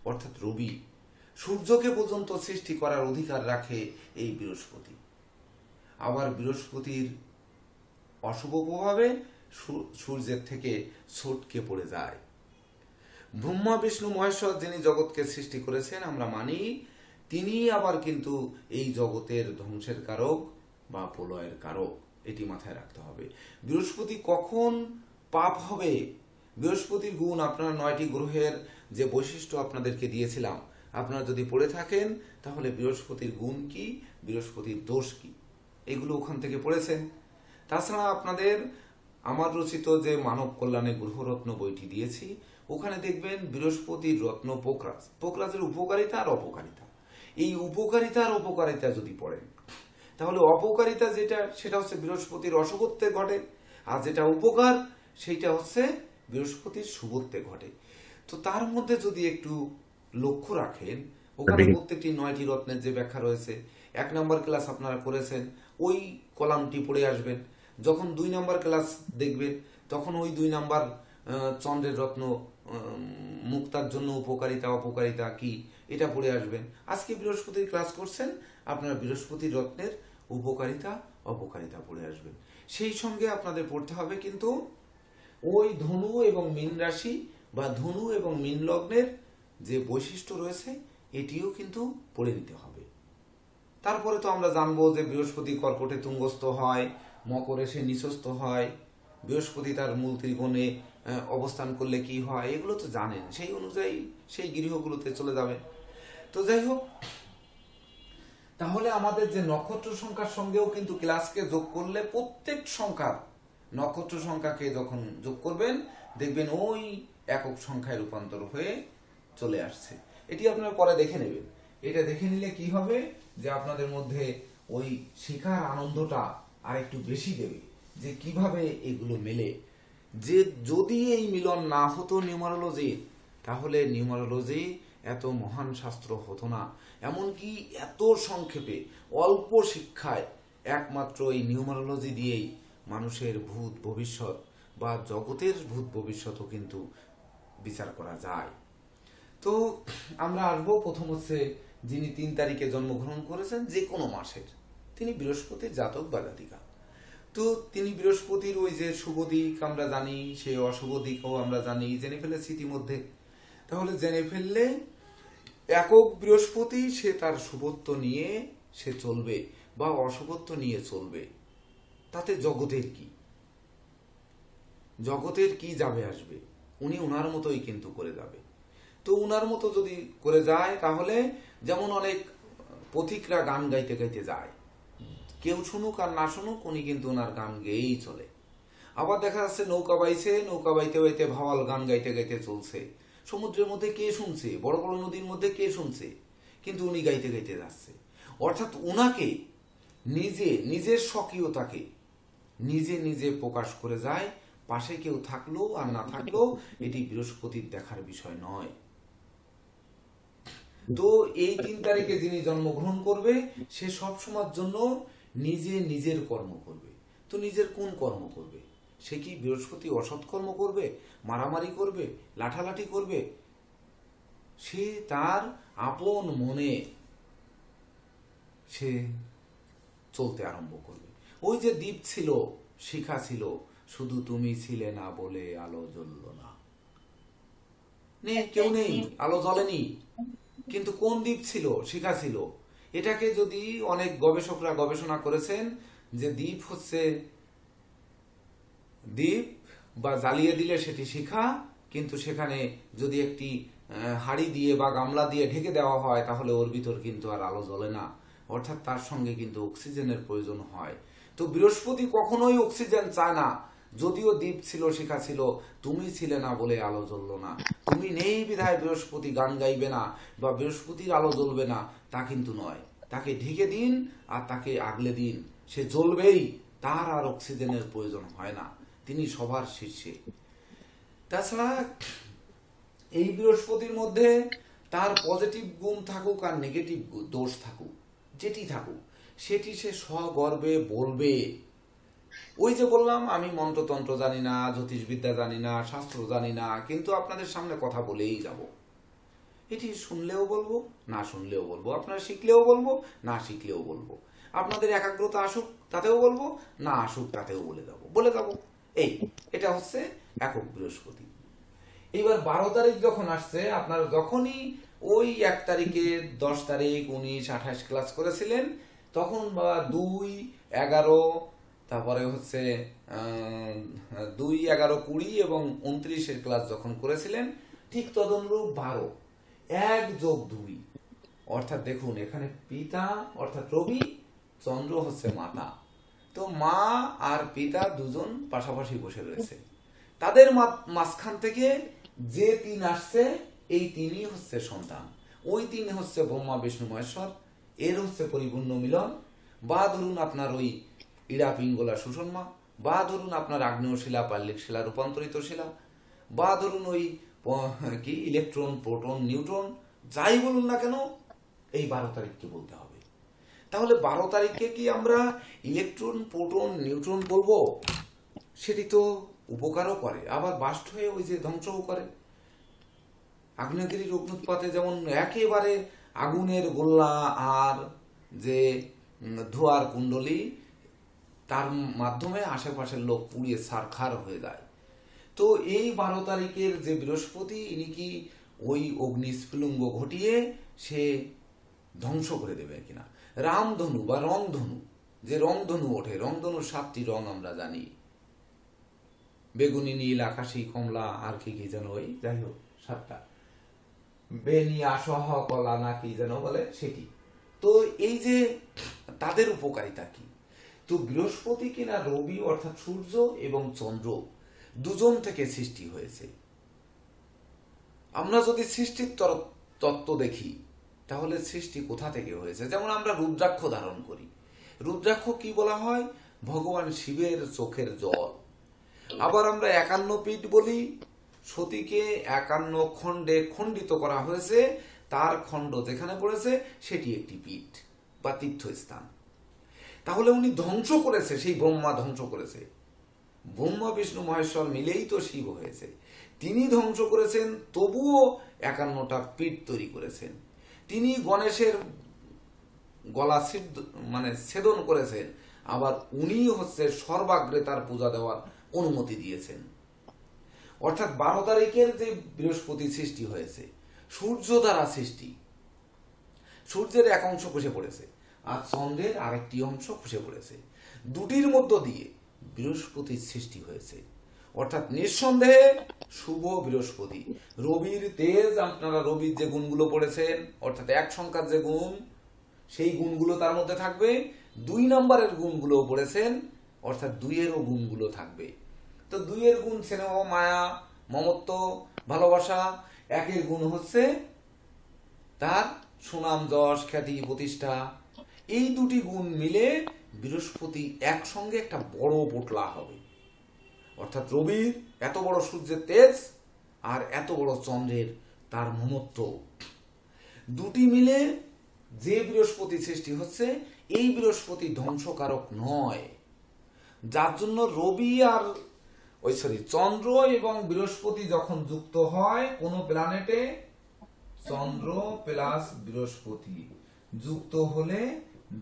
Speaker 1: অর্থাৎ রবি। সূর্যকে পর্যন্ত সৃষ্টি করার অধিকার রাখে এই বৃহস্পতি। আবার বৃহস্পতির অশুভ প্রভাবে সূর্যের থেকে ছিটকে পড়ে যায়। ব্রহ্মা, বিষ্ণু, মহেশ্বর যিনি জগৎকে সৃষ্টি করেছেন আমরা মানি, তিনি আবার কিন্তু এই জগতের ধ্বংসের কারক বা প্রলয়ের কারক, এটি মাথায় রাখতে হবে। বৃহস্পতি কখন পাপ হবে, বৃহস্পতির গুণ আপনারা 9টি গ্রহের যে বৈশিষ্ট্য আপনাদেরকে দিয়েছিলাম, আপনারা যদি পড়ে থাকেন তাহলে বৃহস্পতির গুণ কি, বৃহস্পতির দোষ কি, এগুলো ওখান থেকে পড়েছেন। তাছাড়া আপনাদের আমার রচিত যে মানব কল্যাণে গ্রহরত্ন বইটি দিয়েছি, ওখানে দেখবেন বৃহস্পতির রত্ন পোকরাজ, পোকরাজের উপকারিতা আর অপকারিতা। এই উপকারিতা আর অপকারিতা যদি পড়েন তাহলে অপকারিতা যেটা, সেটা হচ্ছে বৃহস্পতির অশুভত্বে ঘটে, আর যেটা উপকার সেইটা হচ্ছে বৃহস্পতির শুভত্বে ঘটে। তো তার মধ্যে যদি একটু লক্ষ্য রাখেন, ওখানে প্রত্যেকটি 9টি রত্নের যে ব্যাখ্যা রয়েছে, 1 নাম্বার ক্লাস আপনারা করেছেন, ওই কলামটি পড়ে আসবেন। যখন 2 নাম্বার ক্লাস দেখবেন তখন ওই 2 নাম্বার চন্দ্রের রত্ন মুক্তার জন্য উপকারিতা অপকারিতা কি, এটা পড়ে আসবেন। আজকে বৃহস্পতির ক্লাস করছেন, আপনারা বৃহস্পতির রত্নের উপকারিতা অপকারিতা পড়ে আসবেন। সেই সঙ্গে আপনাদের পড়তে হবে কিন্তু ওই ধনু এবং মীন রাশি বা ধনু এবং মীন লগ্নের যে বৈশিষ্ট্য রয়েছে এটিও কিন্তু পড়ে নিতে হবে। তারপরে তো আমরা জানবো যে বৃহস্পতি কর্কটে তুঙ্গস্থ হয়, মকরে সে নিচস্থ হয়, বৃহস্পতি তার মূল ত্রিকোণে অবস্থান করলে কি হয়, এগুলো তো জানেন, সেই অনুযায়ী সেই গৃহগুলোতে চলে যাবে। তো যাই হোক, তাহলে আমাদের যে নক্ষত্র সংখ্যার সঙ্গেও কিন্তু ক্লাসকে যোগ করলে প্রত্যেক সংখ্যার নক্ষত্র সংখ্যাকে যখন যোগ করবেন দেখবেন ওই একক সংখ্যায় রূপান্তর হয়ে চলে আসছে। এটি আপনারা পরে দেখে নেবেন। এটা দেখে নিলে কি হবে যে আপনাদের মধ্যে ওই শেখার আনন্দটা আর একটু বেশি দেবে। যে কিভাবে এগুলো মেলে, যে যদি এই মিলন না হতো নিউমারোলজি, তাহলে নিউমারোলজি এত মহান শাস্ত্র হতো না। এমনকি এত সংক্ষেপে অল্প শিক্ষায় একমাত্র এই নিউমারোলজি দিয়েই মানুষের ভূত ভবিষ্যৎ বা জগতের ভূত ভবিষ্যৎও কিন্তু বিচার করা যায়। তো আমরা আসবো, প্রথম হচ্ছে যিনি 3 তারিখে জন্মগ্রহণ করেছেন যে কোনো মাসের, তিনি বৃহস্পতির জাতক বা জাতিকা। তো তিনি বৃহস্পতির ওই যে শুভ দিক আমরা জানি, সেই অশুভ দিকও আমরা জানি, জেনে ফেলেছি ইতিমধ্যে। তাহলে জেনে ফেললে একক বৃহস্পতি সে তার শুভত্ব নিয়ে সে চলবে বা অশুভত্ব নিয়ে চলবে, তাতে জগতের কি, জগতের কি যাবে আসবে, উনি ওনার মতোই কিন্তু করে যাবে। তো উনার মতো যদি করে যায়, তাহলে যেমন অনেক পথিকরা গান গাইতে গাইতে যায়, কেউ শুনুক আর না শুনুক উনি কিন্তু ওনার গান গেয়েই চলে। আবার দেখা যাচ্ছে নৌকা বাইছে, নৌকা বাইতে বাইতে ভাওয়াল গান গাইতে গাইতে চলছে, সমুদ্রের মধ্যে কে শুনছে, বড় বড় নদীর মধ্যে কে শুনছে, কিন্তু উনি গাইতে গাইতে যাচ্ছে। অর্থাৎ উনাকে নিজে নিজের স্বকীয়তাকে নিজে নিজে প্রকাশ করে যায়, পাশে কেউ থাকলো আর না থাকলো এটি বৃহস্পতির দেখার বিষয় নয়। তো এই 3 তারিখে যিনি জন্মগ্রহণ করবে সে সব সময়ের জন্য নিজে নিজের কর্ম করবে। তো নিজের কোন কর্ম করবে? সে কি বৃহস্পতি অসৎ কর্ম করবে, মারামারি করবে, লাঠালাঠি করবে? সে তার আপন মনে সে চলতে আরম্ভ করবে। ওই যে দ্বীপ ছিল, শিখা ছিল, শুধু তুমি ছিলে না বলে আলো জ্বলল না। কেউ নেই, আলো জ্বলেনি, কিন্তু কোন দ্বীপ ছিল? শিখা ছিল। এটাকে যদি অনেক গবেষকরা গবেষণা করেছেন যে দ্বীপ হচ্ছে দ্বীপ বা জ্বালিয়ে দিলে সেটি শিখা, কিন্তু সেখানে যদি একটি হাড়ি দিয়ে বা গামলা দিয়ে ঢেকে দেওয়া হয় তাহলে ওর ভিতর কিন্তু আর আলো জ্বলে না, অর্থাৎ তার সঙ্গে কিন্তু অক্সিজেনের প্রয়োজন হয়। তো বৃহস্পতি কখনোই অক্সিজেন চায় না। যদিও দ্বীপ ছিল, শিখা ছিল, তুমি ছিলে না বলে আলো জ্বললো না। তুমি নেই বিধায় বৃহস্পতি গান গাইবে না বা বৃহস্পতির আলো জ্বলবে না, তা কিন্তু নয়। তাকে ঢেকে দিন আর তাকে আগলে দিন, সে জ্বলবেই, তার আর অক্সিজেনের প্রয়োজন হয় না, তিনি সবার শীর্ষে। তাছাড়া এই বৃহস্পতির মধ্যে তার পজিটিভ গুণ থাকুক আর নেগেটিভ দোষ থাকুক, যেটি থাকুক সেটি সে সগর্বে বলবে। ওই যে বললাম আমি মন্ত্রতন্ত্র জানি না, জ্যোতিষবিদ্যা জানি না, শাস্ত্র জানি না, কিন্তু আপনাদের সামনে কথা বলেই যাব। এটি শুনলেও বলবো, না শুনলেও বলবো, আপনারা শিখলেও বলবো, না শিখলেও বলবো, আপনাদের একাগ্রতা আসুক তাতেও বলবো, না আসুক তাতেও বলে যাব। এটা হচ্ছে একক বৃহস্পতি। এইবার 12 তারিখ যখন আসছে, আপনারা যখনই ওই 1 তারিখে 10 তারিখ 19 28 ক্লাস করেছিলেন, তখন বা 2 11 তারপরে হচ্ছে 2 11 20 এবং 29 ক্লাস যখন করেছিলেন, ঠিক তদনুরূপ 12 1 যোগ 2, অর্থাৎ দেখুন এখানে পিতা অর্থাৎ রবি, চন্দ্র হচ্ছে মাতা। তো মা আর পিতা দুজন পাশাপাশি বসে রয়েছে, তাদের মাঝখান থেকে যে 3 আসছে, এই 3ই হচ্ছে সন্তান। ওই 3 হচ্ছে ব্রহ্মা বিষ্ণু মহেশ্বর, এর হচ্ছে পরিপূর্ণ মিলন। বা ধরুন আপনার ওই ইড়া পিঙ্গলা সুষমা, বা ধরুন আপনার আগ্নেয় শিলা পাললিক শিলা রূপান্তরিত শিলা, বা ধরুন ওই কি ইলেকট্রন প্রোটন নিউট্রন, যাই বলুন না কেন এই 12 তারিখকে বলতে হবে। তাহলে 12 তারিখে কি আমরা ইলেকট্রন প্রোটন নিউট্রন বলবো? সেটি তো উপকারও করে, আবার বাস্ট হয়ে ওই যে ধ্বংসও করে। আগ্নেয়গিরির অগ্নুৎপাতে যেমন একেবারে আগুনের গোল্লা আর যে ধোঁয়ার কুণ্ডলী, তার মাধ্যমে আশেপাশের লোক পুড়িয়ে ছারখার হয়ে যায়। তো এই 12 তারিখের যে বৃহস্পতি, ইনি কি ওই অগ্নিস্ফুলিঙ্গ ঘটিয়ে সে ধ্বংস করে দেবে কিনা। রামধনু বা রংধনু, যে রংধনু ওঠে, রংধনুর 7টি রং আমরা জানি, বেগুনি, নীল, আকাশী, কমলা, আর কি কি যেন, ওই যাই হোক 7টা, বেনি, আসহ, কলা না কি যেন বলে সেটি। তো এই যে তাদের উপকারিতা কি? তো বৃহস্পতি কিনা রবি অর্থাৎ সূর্য এবং চন্দ্র দুজন থেকে সৃষ্টি হয়েছে। আমরা যদি সৃষ্টির তত্ত্ব দেখি তাহলে সৃষ্টি কোথা থেকে হয়েছে? যেমন আমরা রুদ্রাক্ষ ধারণ করি, রুদ্রাক্ষ কি বলা হয়? ভগবান শিবের চোখের জল। আবার আমরা 51 পীঠ বলি, সতীকে 51 খণ্ডে খণ্ডিত করা হয়েছে, তার খণ্ড যেখানে পড়েছে সেটি একটি পীঠ বা তীর্থস্থান। তাহলে উনি ধ্বংস করেছে, সেই ব্রহ্মা ধ্বংস করেছে। ব্রহ্মা বিষ্ণু মহেশ্বর মিলেই তো শিব হয়েছে, তিনি ধ্বংস করেছেন, তবুও 51টা পীঠ তৈরি করেছেন। তিনি গণেশের গলা ছেদন করেছেন, আবার উনি হচ্ছে সর্বাগ্রে তার পূজা দেওয়ার অনুমতি দিয়েছেন। অর্থাৎ 12 তারিখের যে বৃহস্পতি সৃষ্টি হয়েছে, সূর্য দ্বারা সৃষ্টি, সূর্যের এক অংশ খসে পড়েছে আর চন্দ্রের আরেকটি অংশ খসে পড়েছে, দুটির মধ্য দিয়ে বৃহস্পতির সৃষ্টি হয়েছে। অর্থাৎ নিঃসন্দেহে শুভ বৃহস্পতি। রবির তেজ, আপনারা রবির যে গুণগুলো পড়েছেন, অর্থাৎ এক সংখ্যার যে গুণ, সেই গুণগুলো তার মধ্যে থাকবে। 2 নম্বরের গুণগুলো পড়েছেন, অর্থাৎ 2-এরও গুণগুলো থাকবে। তো 2-এর গুণ স্নেহ, মায়া, মমত্ব, ভালোবাসা। 1-এর গুণ হচ্ছে তার সুনাম, যশ, খ্যাতি, প্রতিষ্ঠা। এই দুটি গুণ মিলে বৃহস্পতি একসঙ্গে একটা বড় পোটলা হবে। অর্থাৎ রবির এত বড় সূর্যের তেজ আর এত বড় চন্দ্রের তার মমত্ব, দুটি মিলে যে বৃহস্পতি সৃষ্টি হচ্ছে, এই বৃহস্পতি ধ্বংসকারক নয়। যার জন্য রবি আর চন্দ্র এবং বৃহস্পতি যখন যুক্ত হয় কোন প্ল্যানেটে, চন্দ্র প্লাস বৃহস্পতি যুক্ত হলে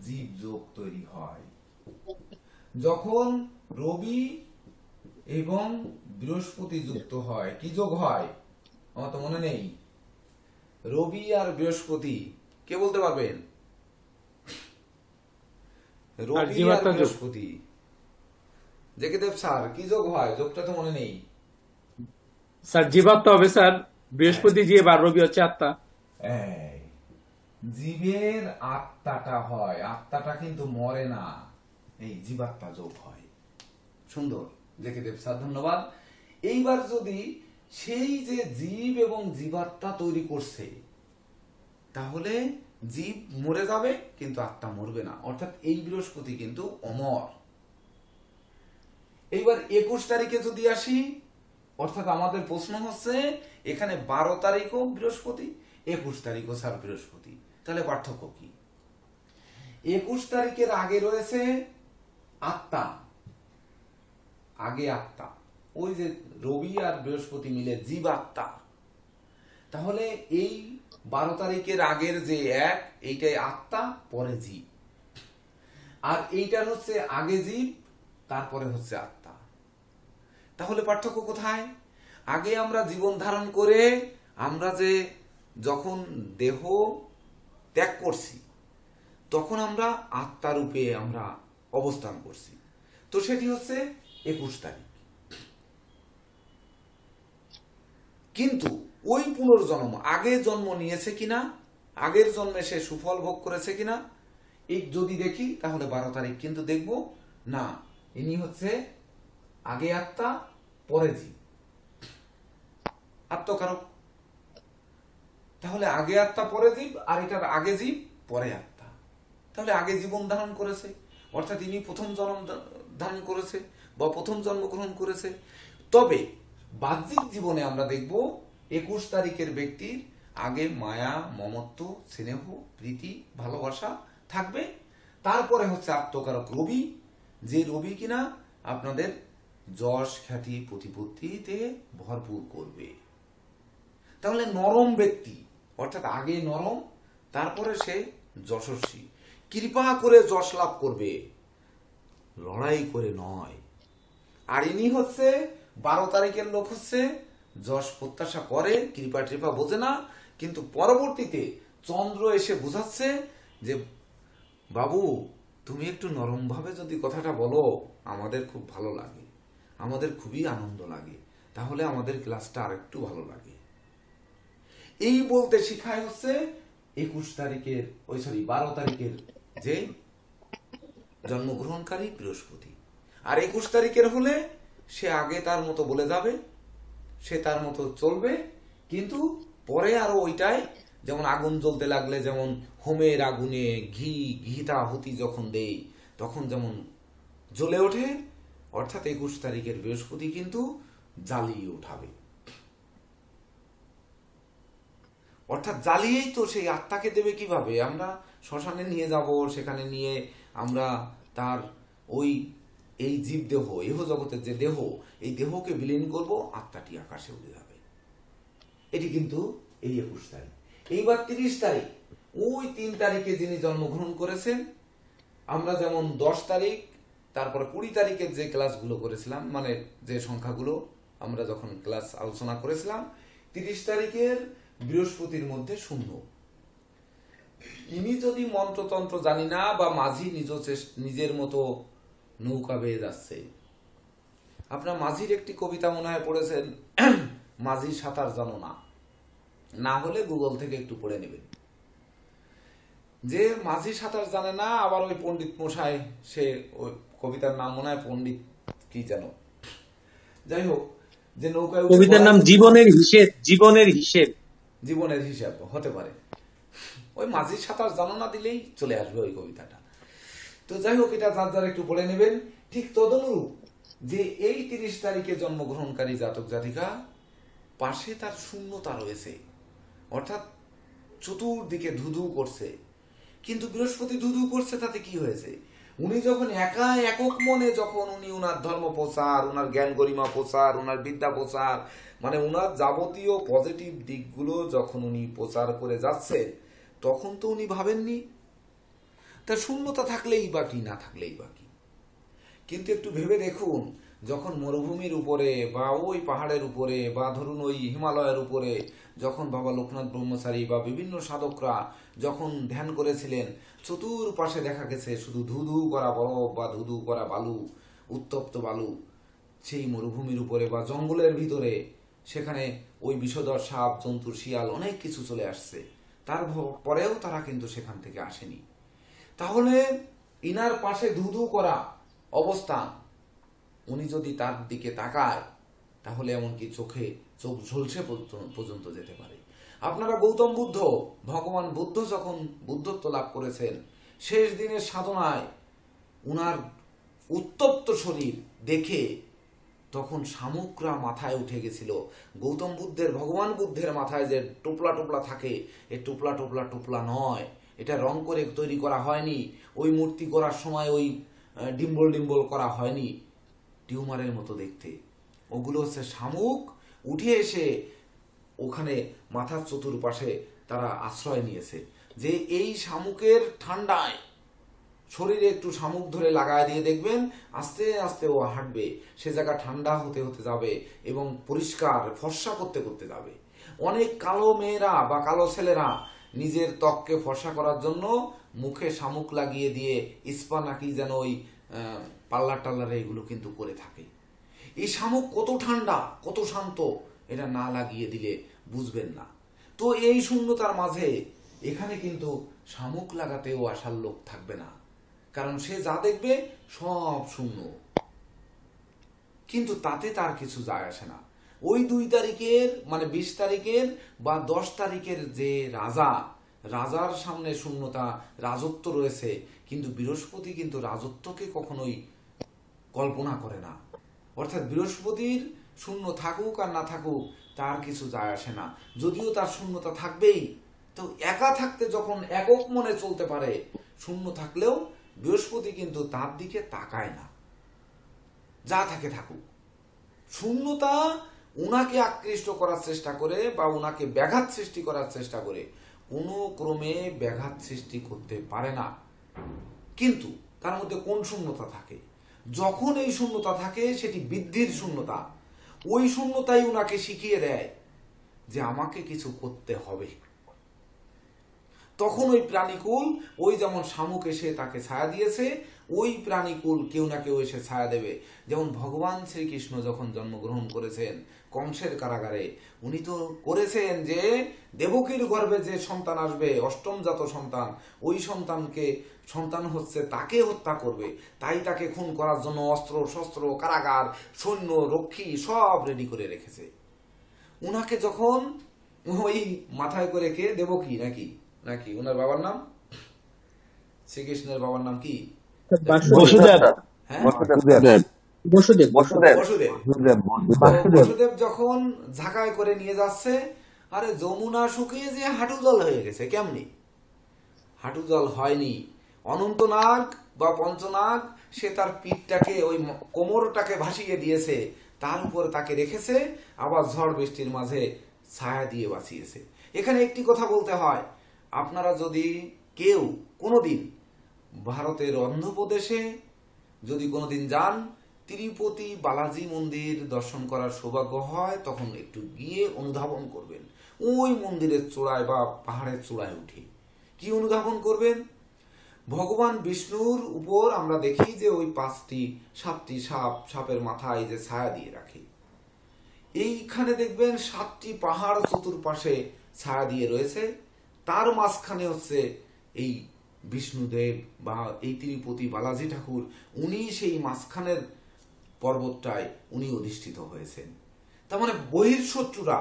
Speaker 1: জীব যোগ তৈরি হয়। যখন রবি এবং বৃহস্পতি যুক্ত হয়, কি যোগ হয় আমার তো মনে নেই। রবি আর বৃহস্পতি কে বলতে পারবেন? রবি আর বৃহস্পতি, জেকেদেব স্যার, কি যোগ হয়? যোগটা তো মনে নেই
Speaker 2: স্যার। জীবাত্মা হবে স্যার, বৃহস্পতি জীব আর রবি হচ্ছে আত্মা।
Speaker 1: জীবের আত্মাটা হয়, আত্মাটা কিন্তু মরে না, এই জীবাত্মা যোগ হয়। সুন্দর জেকেদেব স্যার, ধন্যবাদ। এইবার যদি সেই যে জীব এবং জীবাত্মা তৈরি করছে, তাহলে জীব মরে যাবে কিন্তু আত্মা মরবে না। অর্থাৎ এই বৃহস্পতি কিন্তু অমর। এইবার 21 তারিখে যদি আসি, অর্থাৎ আমাদের প্রশ্ন হচ্ছে এখানে 12 তারিখও বৃহস্পতি, 21 তারিখও স্যার বৃহস্পতি, তাহলে পার্থক্য কি? 21 তারিখের আগে রয়েছে আত্মা, আগে আত্মা, ওই যে রবি আর বৃহস্পতি মিলে জীব আত্মা। তাহলে এই 12 তারিখের আগের যে এক, এইটাই আত্মা, পরে জীব। আর এইটার হচ্ছে আগে জীব, তারপরে হচ্ছে আত্মা। তাহলে পার্থক্য কোথায়? আগে আমরা জীবন ধারণ করে আমরা যে যখন দেহ ত্যাগ করছি, তখন আমরা আত্মা রূপে আমরা অবস্থান করছি। তো সেটি হচ্ছে 21 তারিখ। কিন্তু ওই পুনর্জন্ম, আগে জন্ম নিয়েছে কিনা, আগের জন্মে সে সুফল ভোগ করেছে কিনা, এই যদি দেখি তাহলে 12 তারিখ কিন্তু দেখব না, ইনি হচ্ছে আগে আত্মা পরে জীব, আত্মকারক। তাহলে আগে আত্মা পরে জীব, আর এটার আগে জীব পরে আত্মা। তাহলে আগে জীবন ধারণ করেছে, অর্থাৎ ইনি প্রথম জন্ম ধারণ করেছে বা প্রথম জন্মগ্রহণ করেছে। তবে বাহ্যিক জীবনে আমরা দেখব 21 তারিখের ব্যক্তির আগে মায়া, মমত্ব, স্নেহ, প্রীতি, ভালোবাসা থাকবে। তারপরে হচ্ছে আত্মকারক রবি, যে রবি কিনা আপনাদের যশ, খ্যাতি, প্রতিপত্তিতে ভরপুর করবে। তাহলে নরম ব্যক্তি, অর্থাৎ আগে নরম, তারপরে সে যশস্বী, কৃপা করে যশ লাভ করবে, লড়াই করে নয়। আর ইনি হচ্ছে 12 তারিখের লোক, হচ্ছে যশ প্রত্যাশা করে, কৃপা টৃপা বোঝে না, কিন্তু পরবর্তীতে চন্দ্র এসে বোঝাচ্ছে যে বাবু তুমি একটু নরম ভাবে যদি কথাটা বলো, আমাদের খুব ভালো লাগে, আমাদের খুবই আনন্দ লাগে, তাহলে আমাদের ক্লাসটা আরেকটু ভালো লাগে। এই বলতে শিখায় হচ্ছে 21 তারিখের 12 তারিখের যে জন্মগ্রহণকারী বৃহস্পতি। আর 21 তারিখের হলে সে আগে তার মতো বলে যাবে, সে তার মতো চলবে, কিন্তু পরে আরো ওইটাই, যেমন আগুন জ্বলতে লাগলে, যেমন হোমের আগুনে ঘিতা হুতি যখন দেই, তখন যেমন জ্বলে ওঠে, অর্থাৎ 21 তারিখের বৃহস্পতি কিন্তু জ্বালিয়ে উঠাবে। অর্থাৎ জ্বালিয়েই তো সেই আত্মাকে দেবে কিভাবে? আমরা শ্মশানে নিয়ে যাব, সেখানে নিয়ে আমরা তার ওই এই জীব দেহ, এহ জগতের যে দেহ, এই দেহকে বিলীন করব, আত্মাটি আকাশে উড়ে যাবে। এটি কিন্তু এই 21 তারিখ। এইবার 30 তারিখ, ওই 3 তারিখে যিনি জন্মগ্রহণ করেছেন, আমরা যেমন 10 তারিখ তারপরে 20 তারিখের যে ক্লাসগুলো করেছিলাম, মানে যে সংখ্যাগুলো আমরা যখন ক্লাস আলোচনা করেছিলাম, 30 তারিখের বৃহস্পতির মধ্যে শূন্য। ইনি যদি মন্ত্রতন্ত্র জানি না বা মাঝি নিজের মতো নৌকা বেয়ে যাচ্ছে। আপনার মাঝির একটি কবিতা মনে হয় পড়েছেন, মাঝি সাঁতার জানো না, না হলে গুগল থেকে একটু পড়ে নেবেন। যে মাঝি সাঁতার জানে না, আবার ওই পণ্ডিত মশাই, সে ওই কবিতার নাম মনে হয় পণ্ডিত কি যেন, যাই হোক, যে নৌকায়
Speaker 2: কবিতার নাম জীবনের হিসেব, জীবনের হিসেব,
Speaker 1: জীবনের হিসাব হতে পারে। ওই মাঝি সাঁতার জানো না দিলেই চলে আসবে ওই কবিতাটা। তো যাই হোক, এটা যার যার একটু পড়ে নেবেন। ঠিক তদনুরূপ যে এই 30 তারিখে জন্মগ্রহণকারী জাতক জাতিকা, পাশে তার শূন্যতা রয়েছে, অর্থাৎ চতুর্দিকে ধুধু করছে। কিন্তু বৃহস্পতি ধুধু করছে, তাতে কি হয়েছে? উনি যখন একক মনে যখন উনি উনার ধর্ম প্রচার, উনার জ্ঞান গরিমা প্রচার, উনার বিদ্যা প্রচার, মানে উনার যাবতীয় পজিটিভ দিকগুলো যখন উনি প্রচার করে যাচ্ছেন, তখন তো উনি ভাবেননি তা শূন্যতা থাকলেই বা কি, না থাকলেই বা কি। কিন্তু একটু ভেবে দেখুন, যখন মরুভূমির উপরে বা ওই পাহাড়ের উপরে বা ধরুন ওই হিমালয়ের উপরে যখন বাবা লোকনাথ ব্রহ্মচারী বা বিভিন্ন সাধকরা যখন ধ্যান করেছিলেন, চতুর্পাশে দেখা গেছে শুধু ধুধু করা বরফ বা ধুধু করা বালু, উত্তপ্ত বালু। সেই মরুভূমির উপরে বা জঙ্গলের ভিতরে সেখানে ওই বিষধর সাপ, জন্তুর শিয়াল অনেক কিছু চলে আসছে, তারপরেও তারা কিন্তু সেখান থেকে আসেনি। তাহলে ইনার পাশে ধুধু করা অবস্থান, উনি যদি তার দিকে তাকায়, তাহলে এমনকি চোখ ঝলসে পর্যন্ত যেতে পারে। আপনারা গৌতম বুদ্ধ, ভগবান বুদ্ধ যখন বুদ্ধত্ব লাভ করেছেন, শেষ দিনের সাধনায় উনার উত্তপ্ত শরীর দেখে তখন শামুকরা মাথায় উঠে গেছিল। গৌতম বুদ্ধের, ভগবান বুদ্ধের মাথায় যে টোপলা টোপলা থাকে, এই টোপলা টোপলা টোপলা নয়, এটা রং করে তৈরি করা হয়নি, ওই মূর্তি করার সময় ওই ডিম্বল ডিম্বল করা হয়নি, টিউমারের মতো দেখতে। ওগুলো হচ্ছে শামুক উঠে এসে ওখানে মাথার চতুর্পাশে তারা আশ্রয় নিয়েছে। যে এই শামুকের ঠান্ডায় শরীরে একটু শামুক ধরে লাগায় দিয়ে দেখবেন, আস্তে আস্তে ও হাঁটবে, সে জায়গা ঠান্ডা হতে হতে যাবে এবং পরিষ্কার ফর্সা করতে করতে যাবে। অনেক কালো মেয়েরা বা কালো ছেলেরা নিজের ত্বককে ফর্সা করার জন্য মুখে শামুক লাগিয়ে দিয়ে ইস্পা নাকি যেন ওই পার্লার টাল্লারে এগুলো কিন্তু করে থাকে। এই শামুক কত ঠান্ডা, কত শান্ত, এটা না লাগিয়ে দিলে বুঝবেন না। তো এই শূন্যতার মাঝে এখানে কিন্তু শামুক লাগাতেও আসার লোক থাকবে না, কারণ সে যা দেখবে সব শূন্য। কিন্তু তাতে তার কিছু যায় আসে না। ওই 2 তারিখের মানে 20 তারিখের বা 10 তারিখের যে রাজার সামনে শূন্যতা, রাজত্ব রয়েছে, কিন্তু বৃহস্পতি কিন্তু রাজত্বকে কখনোই কল্পনা করে না। অর্থাৎ বৃহস্পতির শূন্য থাকুক আর না থাকুক তার কিছু যায় আসে না, যদিও তার শূন্যতা থাকবেই। তো একা থাকতে যখন একক মনে চলতে পারে, শূন্য থাকলেও বৃহস্পতি কিন্তু তার দিকে তাকায় না, যা থাকে থাকুক। শূন্যতা উনাকে আকৃষ্ট করার চেষ্টা করে বা উনাকে ব্যাঘাত সৃষ্টি করার চেষ্টা করে, কোনো ক্রমে ব্যাঘাত সৃষ্টি করতে পারে না। কিন্তু তার মধ্যে কোন শূন্যতা থাকে? যখন এই শূন্যতা থাকে সেটি বৃদ্ধির শূন্যতা। ওই শূন্যতাই উনাকে শিখিয়ে দেয় যে আমাকে কিছু করতে হবে। তখন ওই প্রাণীকুল, ওই যেমন শামুক এসে তাকে ছায়া দিয়েছে, ওই প্রাণীকুল কেউ না কেউ এসে ছায়া দেবে। যেমন ভগবান শ্রীকৃষ্ণ যখন জন্মগ্রহণ করেছেন কংসের কারাগারে, উনি তো করেছেন যে দেবকীর গর্ভে যে সন্তান আসবে, অষ্টম জাত সন্তান, ওই সন্তান হচ্ছে তাকে হত্যা করবে, তাই তাকে খুন করার জন্য অস্ত্র শস্ত্র, কারাগার, সৈন্য, রক্ষী সব রেডি করে রেখেছে। উনাকে যখন ওই মাথায় করে কে, দেবকী নাকি ওনার বাবার নাম, শ্রীকৃষ্ণের বাবার নাম কি,
Speaker 2: বসুদেব।
Speaker 1: হ্যাঁ,
Speaker 3: বসুদেব
Speaker 2: বসুদেব
Speaker 3: বসুদেব
Speaker 1: বসুদেব।
Speaker 3: বসুদেব
Speaker 1: তো বসুদেব যখন ঝাঁকায় করে নিয়ে যাচ্ছে, আরে যমুনা শুকিয়ে যে হাঁটু জল হয়ে গেছে। কেমনি হাঁটু জল হয়নি, অনন্তনাগ বা পঞ্চনাগ সে তার পিঠটাকে ওই কোমরটাকে ভাসিয়ে দিয়েছে, তার উপরে তাকে রেখেছে, আবার ঝড় বৃষ্টির মাঝে ছায়া দিয়ে বাঁচিয়েছে। এখানে একটি কথা বলতে হয়, আপনারা যদি কেউ কোনোদিন ভারতের অন্ধ্রপ্রদেশে যদি কোনোদিন যান, তিরুপতি বালাজি মন্দির দর্শন করার সৌভাগ্য হয়, তখন একটু গিয়ে অনুধাবন করবেন। ওই মন্দিরের চূড়ায় বা পাহাড়ের চূড়ায় উঠে কি অনুধাবন করবেন? ভগবান বিষ্ণুর উপর আমরা দেখি যে ওই 7টি সাপের মাথায় যে ছায়া দিয়ে রাখে, এইখানে দেখবেন 7টি পাহাড় চতুর্পাশে ছায়া দিয়ে রয়েছে, তার মাঝখানে হচ্ছে এই বিষ্ণুদেব বা এই তিরুপতি বালাজি ঠাকুর, উনি সেই মাঝখানের পর্বতটায় উনি অধিষ্ঠিত হয়েছেন। তার মানে বহির্শত্রুরা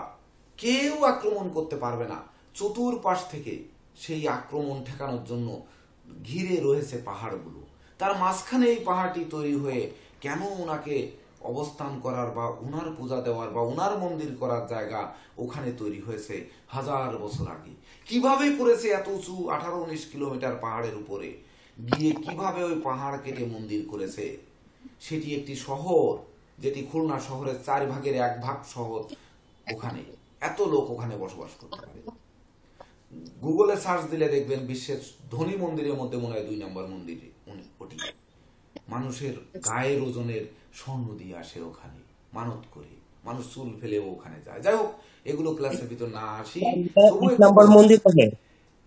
Speaker 1: কেউ আক্রমণ করতে পারবে না, চতুর্পাশ থেকে সেই আক্রমণ ঠেকানোর জন্য ঘিরে রয়েছে পাহাড়গুলো। তার মাঝখানে এই পাহাড়টি তৈরি হয়ে কেন ওনাকে অবস্থান করার বা ওনার পূজা দেওয়ার বা ওনার মন্দির করার জায়গা ওখানে তৈরি হয়েছে 1000 বছর আগে। কিভাবে করেছে এত উঁচু 18-19 কিলোমিটার পাহাড়ের উপরে গিয়ে, কিভাবে ওই পাহাড় কেটে মন্দির করেছে, সেটি একটি শহর, যেটি খুলনা শহরের 4 ভাগের 1 ভাগ শহর, ওখানে এত লোক ওখানে বসবাস করতে পারে। গুগলে সার্চ দিলে দেখবেন বিশ্বের ধনী মন্দিরের মধ্যে মনে হয় 2 নম্বর মন্দির ওটি। মানুষের গায়ের ওজনের স্বর্ণ দিয়ে আসে ওখানে মানত করে, মানুষ চুল ফেলেও ওখানে যায়। যাই হোক, এগুলো ক্লাসের ভিতর না আসি,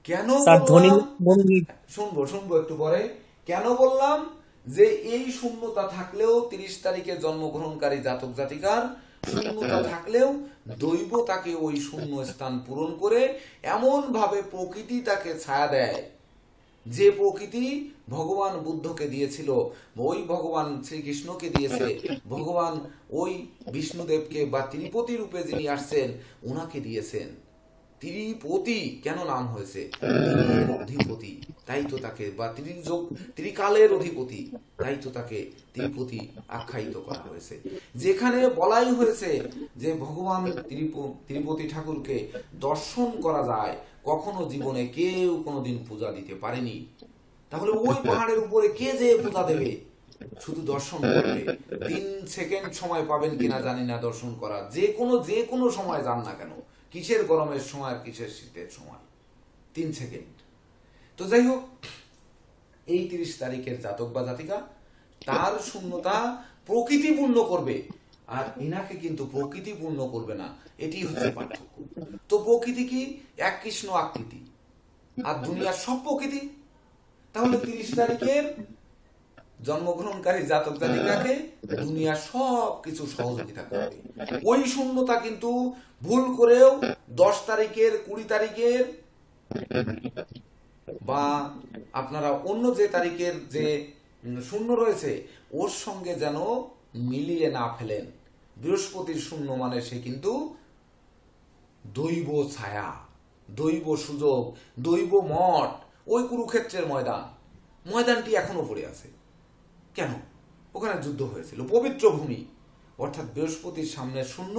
Speaker 1: কেন শুনবো একটু পরে। কেন বললাম যে এই শূন্যতা থাকলেও 30 তারিখে জন্মগ্রহণকারী জাতক জাতিকার শূন্যতা থাকলেও দৈব তাকে ওই শূন্য স্থান পূরণ করে এমন ভাবে প্রকৃতি তাকে ছায়া দেয়, যে প্রকৃতি ভগবান বুদ্ধকে দিয়েছিল, ওই ভগবান শ্রীকৃষ্ণকে দিয়েছে, ভগবান ওই বিষ্ণুদেবকে বা তিরুপতি রূপে যিনি আসছেন ওনাকে দিয়েছেন। তিরুপতি কেন নাম হয়েছে? অধিপতি, তাই তো তাকে, বা ত্রিকালের অধিপতি, তাই তো তাকে তিরুপতি আখ্যায়িত করা হয়েছে। যেখানে বলাই হয়েছে যে ভগবান তিরুপতি ঠাকুরকে দর্শন করা যায়, কখনো জীবনে কেউ কোনোদিন পূজা দিতে পারেনি। তাহলে ওই পাহাড়ের উপরে কে যে পূজা দেবে? শুধু দর্শন করবে। 3 সেকেন্ড সময় পাবেন কিনা জানি না দর্শন করার, যে কোনো সময় যান না কেন, কিসের গরমের সময় আর কিসের শীতের সময়, 3 সেকেন্ড। তো যাই হোক, এই 30 তারিখের জাতক বা জাতিকা তার শূন্যতা প্রকৃতি পূর্ণ করবে, আর এনাকে কিন্তু প্রকৃতি পূর্ণ করবে না, এটি হচ্ছে পার্থক্য। তো প্রকৃতি কি? এক কৃষ্ণ আকৃতি, আর দুনিয়ার সব প্রকৃতি। তাহলে 30 তারিখের জন্মগ্রহণকারী জাতক জাতিকাকে দুনিয়ার সব কিছু সহযোগিতা করবে। ওই শূন্যতা কিন্তু ভুল করেও 10 তারিখের 20 তারিখের বা আপনারা অন্য যে তারিখের যে শূন্য রয়েছে ওর সঙ্গে যেন মিলিয়ে না ফেলেন। বৃহস্পতির শূন্য মানে সে কিন্তু দৈব ছায়া, দৈব সুযোগ, দৈব মঠ। ওই কুরুক্ষেত্রের ময়দানটি এখনো পড়ে আছে। কেন? ওখানে যুদ্ধ হয়েছিল, পবিত্র ভূমি। অর্থাৎ বৃহস্পতির সামনে শূন্য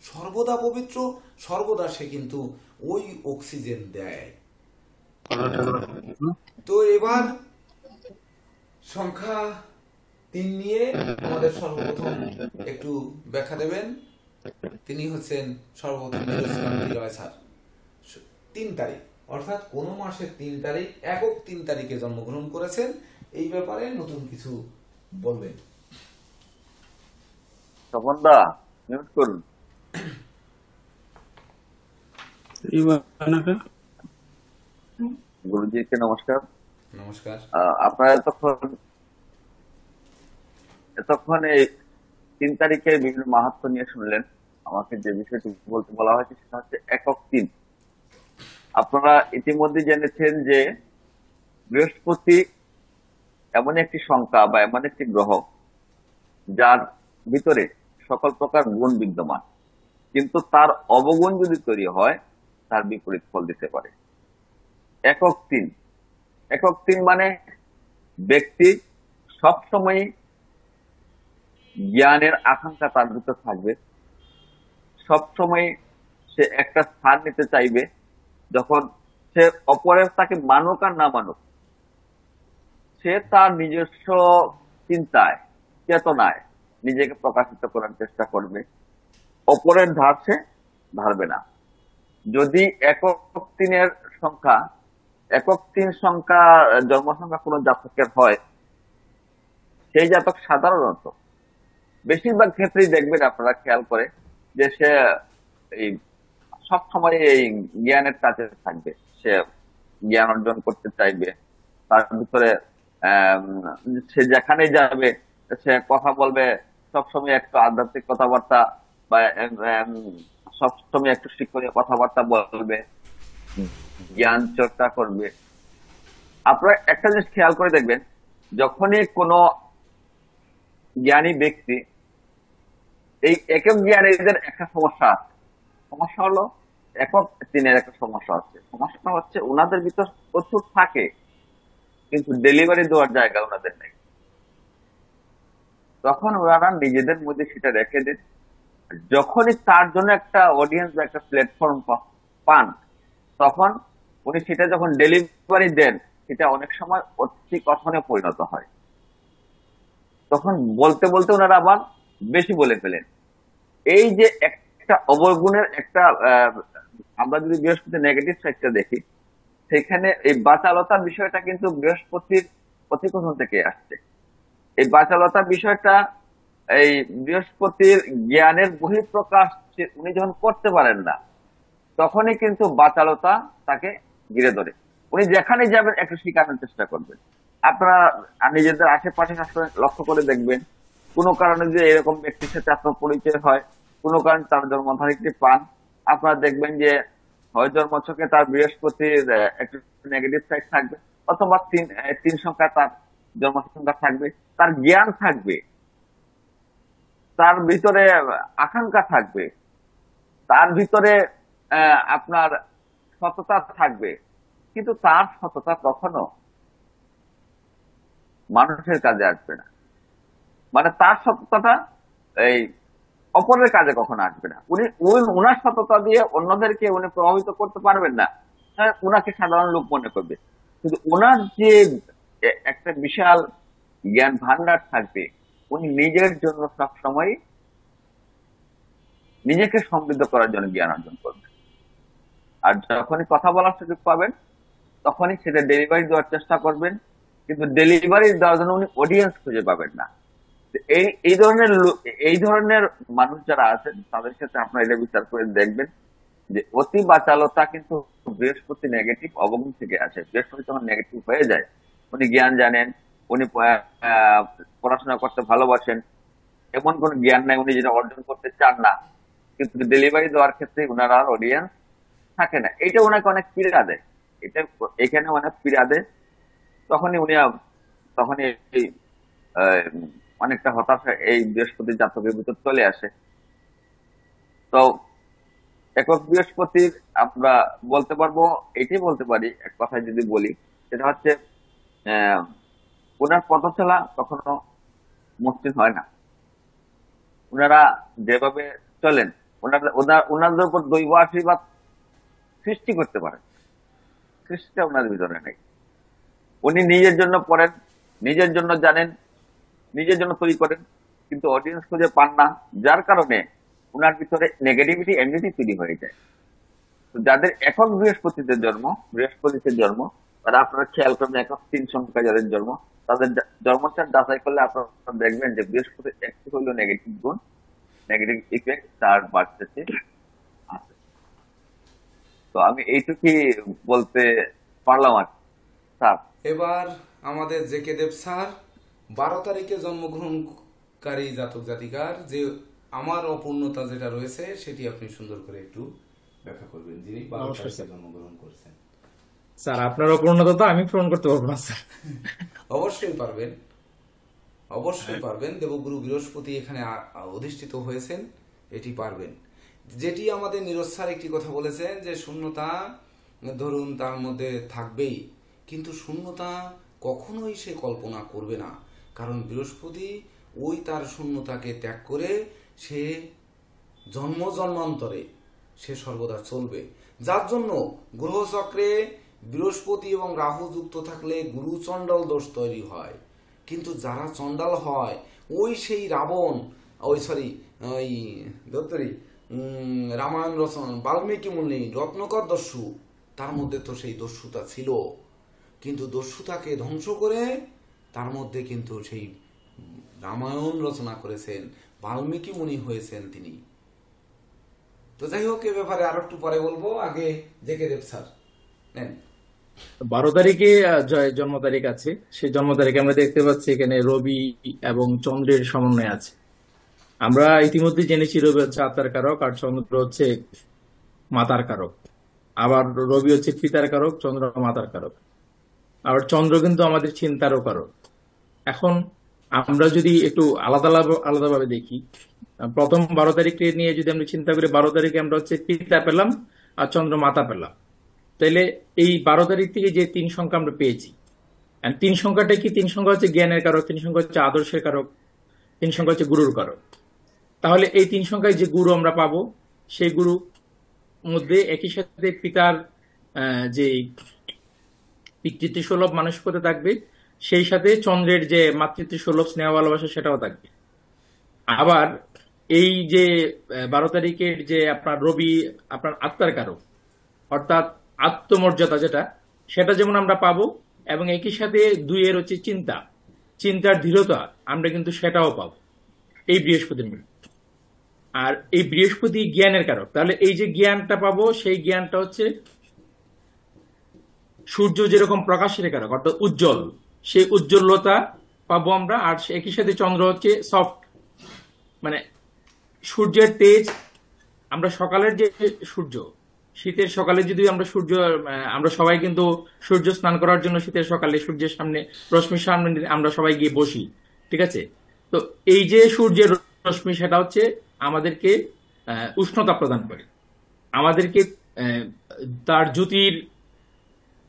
Speaker 1: সর্বদা পবিত্র, সর্বদা সে কিন্তু ওই অক্সিজেন দেয়। তো এবার সংখ্যা 3 নিয়ে আমাদের সর্বপ্রথম একটু ব্যাখ্যা দেবেন। তিনি হচ্ছেন সর্বপ্রথম রয় স্যার। 3 তারিখ অর্থাৎ কোন মাসের 3 তারিখ, একক 3 তারিখে জন্মগ্রহণ করেছেন, এই ব্যাপারে নতুন কিছু বলবেন।
Speaker 3: তপনদা মিউট করুন। গুরুজিকে নমস্কার।
Speaker 1: নমস্কার।
Speaker 3: আপনারা এতক্ষণ এই 3 তারিখের বিভিন্ন মাহাত্ম্য নিয়ে শুনলেন। আমাকে যে বিষয়টি বলতে বলা হয়েছে সেটা হচ্ছে একক 3। আপনারা ইতিমধ্যে জেনেছেন যে বৃহস্পতি এমন একটি সংখ্যা বা এমন একটি গ্রহ যার ভিতরে সকল প্রকার গুণ বিদ্যমান, কিন্তু তার অবগুণ যদি তৈরি হয় তার বিপরীত ফল দিতে পারে। একক 3 মানে ব্যক্তি সবসময় জ্ঞানের আকাঙ্ক্ষা তার ভিতর থাকবে। সবসময় সে একটা স্থান নিতে চাইবে, যখন সে অপরের তাকে মানুক আর না মানুক, সে তার নিজস্ব চিন্তায়, চেতনায় নিজেকে প্রকাশিত করার চেষ্টা করবে। অপরের ধার সে ধারবে না। যদি একক তিনের সংখ্যা, একক তিন সংখ্যা জন্ম সংখ্যা কোন জাতকের হয়, সেই জাতক সাধারণত বেশিরভাগ ক্ষেত্রেই দেখবেন আপনারা খেয়াল করে যে সে এই সব সময় এই জ্ঞানের কাছে থাকবে। সে জ্ঞান অর্জন করতে চাইবে। তার ভিতরে সে যেখানে যাবে সে কথা বলবে, সবসময় একটু আধ্যাত্মিক কথাবার্তা বা সবসময় একটু শিক্ষণীয় কথাবার্তা বলবে, জ্ঞান চর্চা করবে। আপনারা একটা জিনিস খেয়াল করে দেখবেন, যখনই কোনো জ্ঞানী ব্যক্তি, এই একক জ্ঞানীদের একটা সমস্যা আছে। সমস্যা হলো একক তিনের একটা সমস্যা আছে। সমস্যাটা হচ্ছে ওনাদের ভিতর প্রচুর থাকে, কিন্তু ডেলিভারি দেওয়ার জায়গা ওনাদের নেই। তখন ওনারা নিজেদের মধ্যে সেটা রেখে দেন। যখনই তার জন্য একটা অডিয়েন্স বা একটা প্ল্যাটফর্ম পান, তখন উনি সেটা যখন ডেলিভারি দেন, সেটা অনেক সময় অতি কথনে পরিণত হয়। তখন বলতে বলতে ওনারা আবার বেশি বলে ফেলেন। এই যে একটা অবগুণের একটা আমরা যদি বৃহস্পতি নেগেটিভ সাইডটা দেখি, সেখানে এই বাচালতার বিষয়টা কিন্তু বৃহস্পতির প্রতিকথন থেকে আসছে। এই বাচালতার বিষয়টা এই বৃহস্পতির জ্ঞানের বহিঃপ্রকাশ উনি যখন করতে পারেন না, তখনই কিন্তু বাচালতা তাকে ঘিরে ধরে। উনি যেখানে যাবেন একটু শিখানোর চেষ্টা করবেন। আপনারা নিজেদের আশেপাশে লক্ষ্য করে দেখবেন, কোনো কারণে যে এরকম ব্যক্তির সাথে আপনার পরিচয় হয়, কোনো কারণে তার জন্মধারিত্রী পান, আপনারা দেখবেন যে হয় জন্মছকে তার বৃহস্পতির একটু নেগেটিভ সাইড থাকবে, অথবা তিন সংখ্যা তার জন্ম সংখ্যা থাকবে। তার জ্ঞান থাকবে, তার ভিতরে আকাঙ্ক্ষা থাকবে, তার ভিতরে আপনার সততা থাকবে, কিন্তু তার সততা কখনো মানুষের কাজে আসবে না। মানে তার সততাটা এই অপরের কাজে কখনো আসবে না। উনি উনার সততা দিয়ে অন্যদেরকে উনি প্রভাবিত করতে পারবেন না। উনাকে সাধারণ লোক মনে করবে, কিন্তু ওনার যে একটা বিশাল জ্ঞান ভান্ডার থাকবে, উনি নিজের জন্য সবসময় নিজেকে সমৃদ্ধ করার জন্য জ্ঞান অর্জন করবেন। আর যখনই কথা বলার সুযোগ পাবেন, তখনই সেটা ডেলিভারি দেওয়ার চেষ্টা করবেন, কিন্তু ডেলিভারি দেওয়ার জন্য উনি অডিয়েন্স খুঁজে পাবেন না। এই ধরনের মানুষ যারা আছেন, তাদের সাথে আপনারা এটা বিচার করে দেখবেন যে অতি বাচালতা কিন্তু বৃহস্পতি নেগেটিভ অবগুণ থেকে আসে। বৃহস্পতি যখন নেগেটিভ হয়ে যায়, উনি জ্ঞান জানেন, উনি পড়াশোনা করতে ভালোবাসেন, এমন কোন জ্ঞান নাই উনি যেটা অর্জন করতে চান না, কিন্তু ডেলিভারি দেওয়ার ক্ষেত্রে উনার আর অডিয়েন্স থাকে না। এটা ওনাকে অনেক পীড়া দেয়, এখানে অনেক পীড়া দেয়। তখনই এই অনেকটা হতাশা এই বৃহস্পতি জাতকের ভিতর চলে আসে। তো একক বৃহস্পতির আমরা বলতে পারবো, এটাই বলতে পারি এক কথায় যদি বলি, সেটা হচ্ছে ওনার পথ চলা কখনো মসৃণ হয় না। ওনারা যেভাবে চলেন, ওনাদের উপর দৈব আশীর্বাদ সৃষ্টি করতে পারেন, সৃষ্টিটা ওনার ভিতরে নেই। উনি নিজের জন্য পড়েন, নিজের জন্য জানেন, নিজের জন্য তৈরি করেন, কিন্তু অডিয়েন্স খুঁজে পান না, যার কারণে ওনার ভিতরে নেগেটিভিটি এমনিটি তৈরি হয়ে যায়। তো যাদের একক বৃহস্পতিতে জন্ম, তারা আপনারা খেয়াল করবেন, একক তিন সংখ্যা যাদের জন্ম, তাদের জন্মচার যাচাই করলে আপনারা দেখবেন যে বৃহস্পতির একটি হইল নেগেটিভ গুণ, নেগেটিভ ইফেক্ট তার বাড়তেছে আছে। তো আমি এইটুকুই বলতে পারলাম আর স্যার।
Speaker 1: এবার আমাদের জেকে দেব স্যার 12 তারিখে জন্মগ্রহণকারী জাতক জাতিকার যে আমার অপূর্ণতা যেটা রয়েছে, সেটি আপনি সুন্দর করে একটু ব্যাখ্যা করবেন, যিনি 12 তারিখে জন্মগ্রহণ করেছেন।
Speaker 2: স্যার আপনার অপূর্ণতা তো আমি পূরণ করতে পারবো না স্যার।
Speaker 1: অবশ্যই পারবেন, অবশ্যই পারবেন। দেবগুরু বৃহস্পতি এখানে অধিষ্ঠিত হয়েছেন, এটি পারবেন। যেটি আমাদের নীরজ স্যার একটি কথা বলেছেন যে শূন্যতা ধরুন তার মধ্যে থাকবেই, কিন্তু শূন্যতা কখনোই সে কল্পনা করবে না, কারণ বৃহস্পতি ওই তার শূন্যতাকে ত্যাগ করে সে জন্ম জন্মান্তরে সে সর্বদা চলবে। যার জন্য গ্রহচক্রে বৃহস্পতি এবং রাহু যুক্ত থাকলে গুরু চণ্ডাল দোষ তৈরি হয়। কিন্তু যারা চণ্ডাল হয় ওই সেই রাবণ, ওই দত্তরি রামায়ণ রচনা বাল্মীকি মুনি রত্নকর দস্যু, তার মধ্যে তো সেই দস্যুতা ছিল, কিন্তু দস্যুতাকে ধ্বংস করে তার মধ্যে কিন্তু সেই রামায়ণ রচনা করেছেন, বাল্মীকি মুনি হয়েছেন তিনি। তো যাই হোক, এ ব্যাপারে আরো একটু পরে বলবো, আগে জেকে দেব স্যার নেন।
Speaker 2: 12 তারিখে জন্ম তারিখ আছে। সেই জন্ম তারিখে আমরা দেখতে পাচ্ছি এখানে রবি এবং চন্দ্রের সমন্বয় আছে। আমরা ইতিমধ্যে জেনেছি রবি হচ্ছে আত্মার কারক আর চন্দ্র হচ্ছে মাতার কারক। আবার রবি হচ্ছে পিতার কারক, চন্দ্র মাতার কারক। আবার চন্দ্র কিন্তু আমাদের চিন্তারও কারক। এখন আমরা যদি একটু আলাদাভাবে দেখি, প্রথম 12 তারিখে নিয়ে যদি আমরা চিন্তা করি, 12 তারিখে আমরা হচ্ছে পিতা পেলাম আর চন্দ্র মাতা পেলাম। তাইলে এই 12 তারিখ থেকে যে 3 সংখ্যা আমরা পেয়েছি, 3 সংখ্যাটা কি? 3 সংখ্যা হচ্ছে জ্ঞানের কারক, 3 সংখ্যা হচ্ছে আদর্শের কারক, 3 সংখ্যা হচ্ছে গুরুর কারক। তাহলে এই 3 সংখ্যায় যে গুরু আমরা পাবো, সেই গুরু মধ্যে একই সাথে পিতার যে পিতৃত্ব সুলভ মানসিকতা থাকবে, সেই সাথে চন্দ্রের যে মাতৃত্ব সুলভ স্নেহ ভালোবাসা সেটাও থাকবে। আবার এই যে 12 তারিখের যে আপনার রবি আপনার আত্মার কারক, অর্থাৎ আত্মমর্যাদা যেটা, সেটা যেমন আমরা পাবো, এবং একই সাথে 2 এর হচ্ছে চিন্তার দৃঢ়তা, আমরা কিন্তু সেটাও পাবো এই বৃহস্পতির মিলে। আর এই বৃহস্পতি জ্ঞানের কারক, তাহলে এই যে জ্ঞানটা পাবো, সেই জ্ঞানটা হচ্ছে সূর্য যেরকম প্রকাশের কারক অর্থাৎ উজ্জ্বল, সেই উজ্জ্বলতা পাবো আমরা। আর একই সাথে চন্দ্র হচ্ছে সফট, মানে সূর্যের তেজ। আমরা সকালের যে সূর্য, শীতের সকালে যদি আমরা সবাই কিন্তু সূর্য স্নান করার জন্য শীতের সকালে সূর্যের সামনে, রশ্মির সামনে আমরা সবাই গিয়ে বসি, ঠিক আছে? তো এই যে সূর্যের রশ্মি, সেটা হচ্ছে আমাদেরকে উষ্ণতা প্রদান করে, আমাদেরকে তার জ্যোতির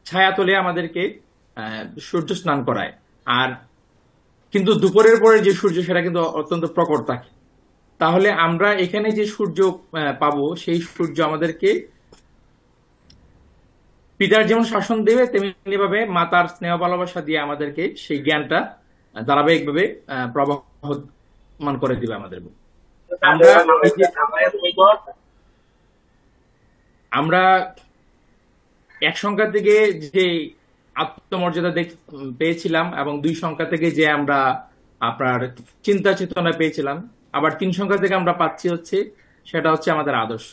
Speaker 2: ছায়া তোলে, আমাদেরকে সূর্য স্নান করায়। আর কিন্তু দুপুরের পরে যে সূর্য, সেটা কিন্তু অত্যন্ত প্রখর থাকে। তাহলে আমরা এখানে যে সূর্য পাবো, সেই সূর্য আমাদেরকে পিতার যেমন শাসন দেবে, তেমনি ভাবে মাতার স্নেহ ভালোবাসা দিয়ে আমাদেরকে সেই জ্ঞানটা ধারাবাহিকভাবে প্রবাহমান করে দিবে আমাদের। আমরা 1 সংখ্যা থেকে যে আত্মমর্যাদা পেয়েছিলাম, এবং 2 সংখ্যা থেকে যে আমরা আপনার চিন্তা চেতনা পেয়েছিলাম, আবার 3 সংখ্যা থেকে আমরা পাচ্ছি হচ্ছে সেটা হচ্ছে আমাদের আদর্শ।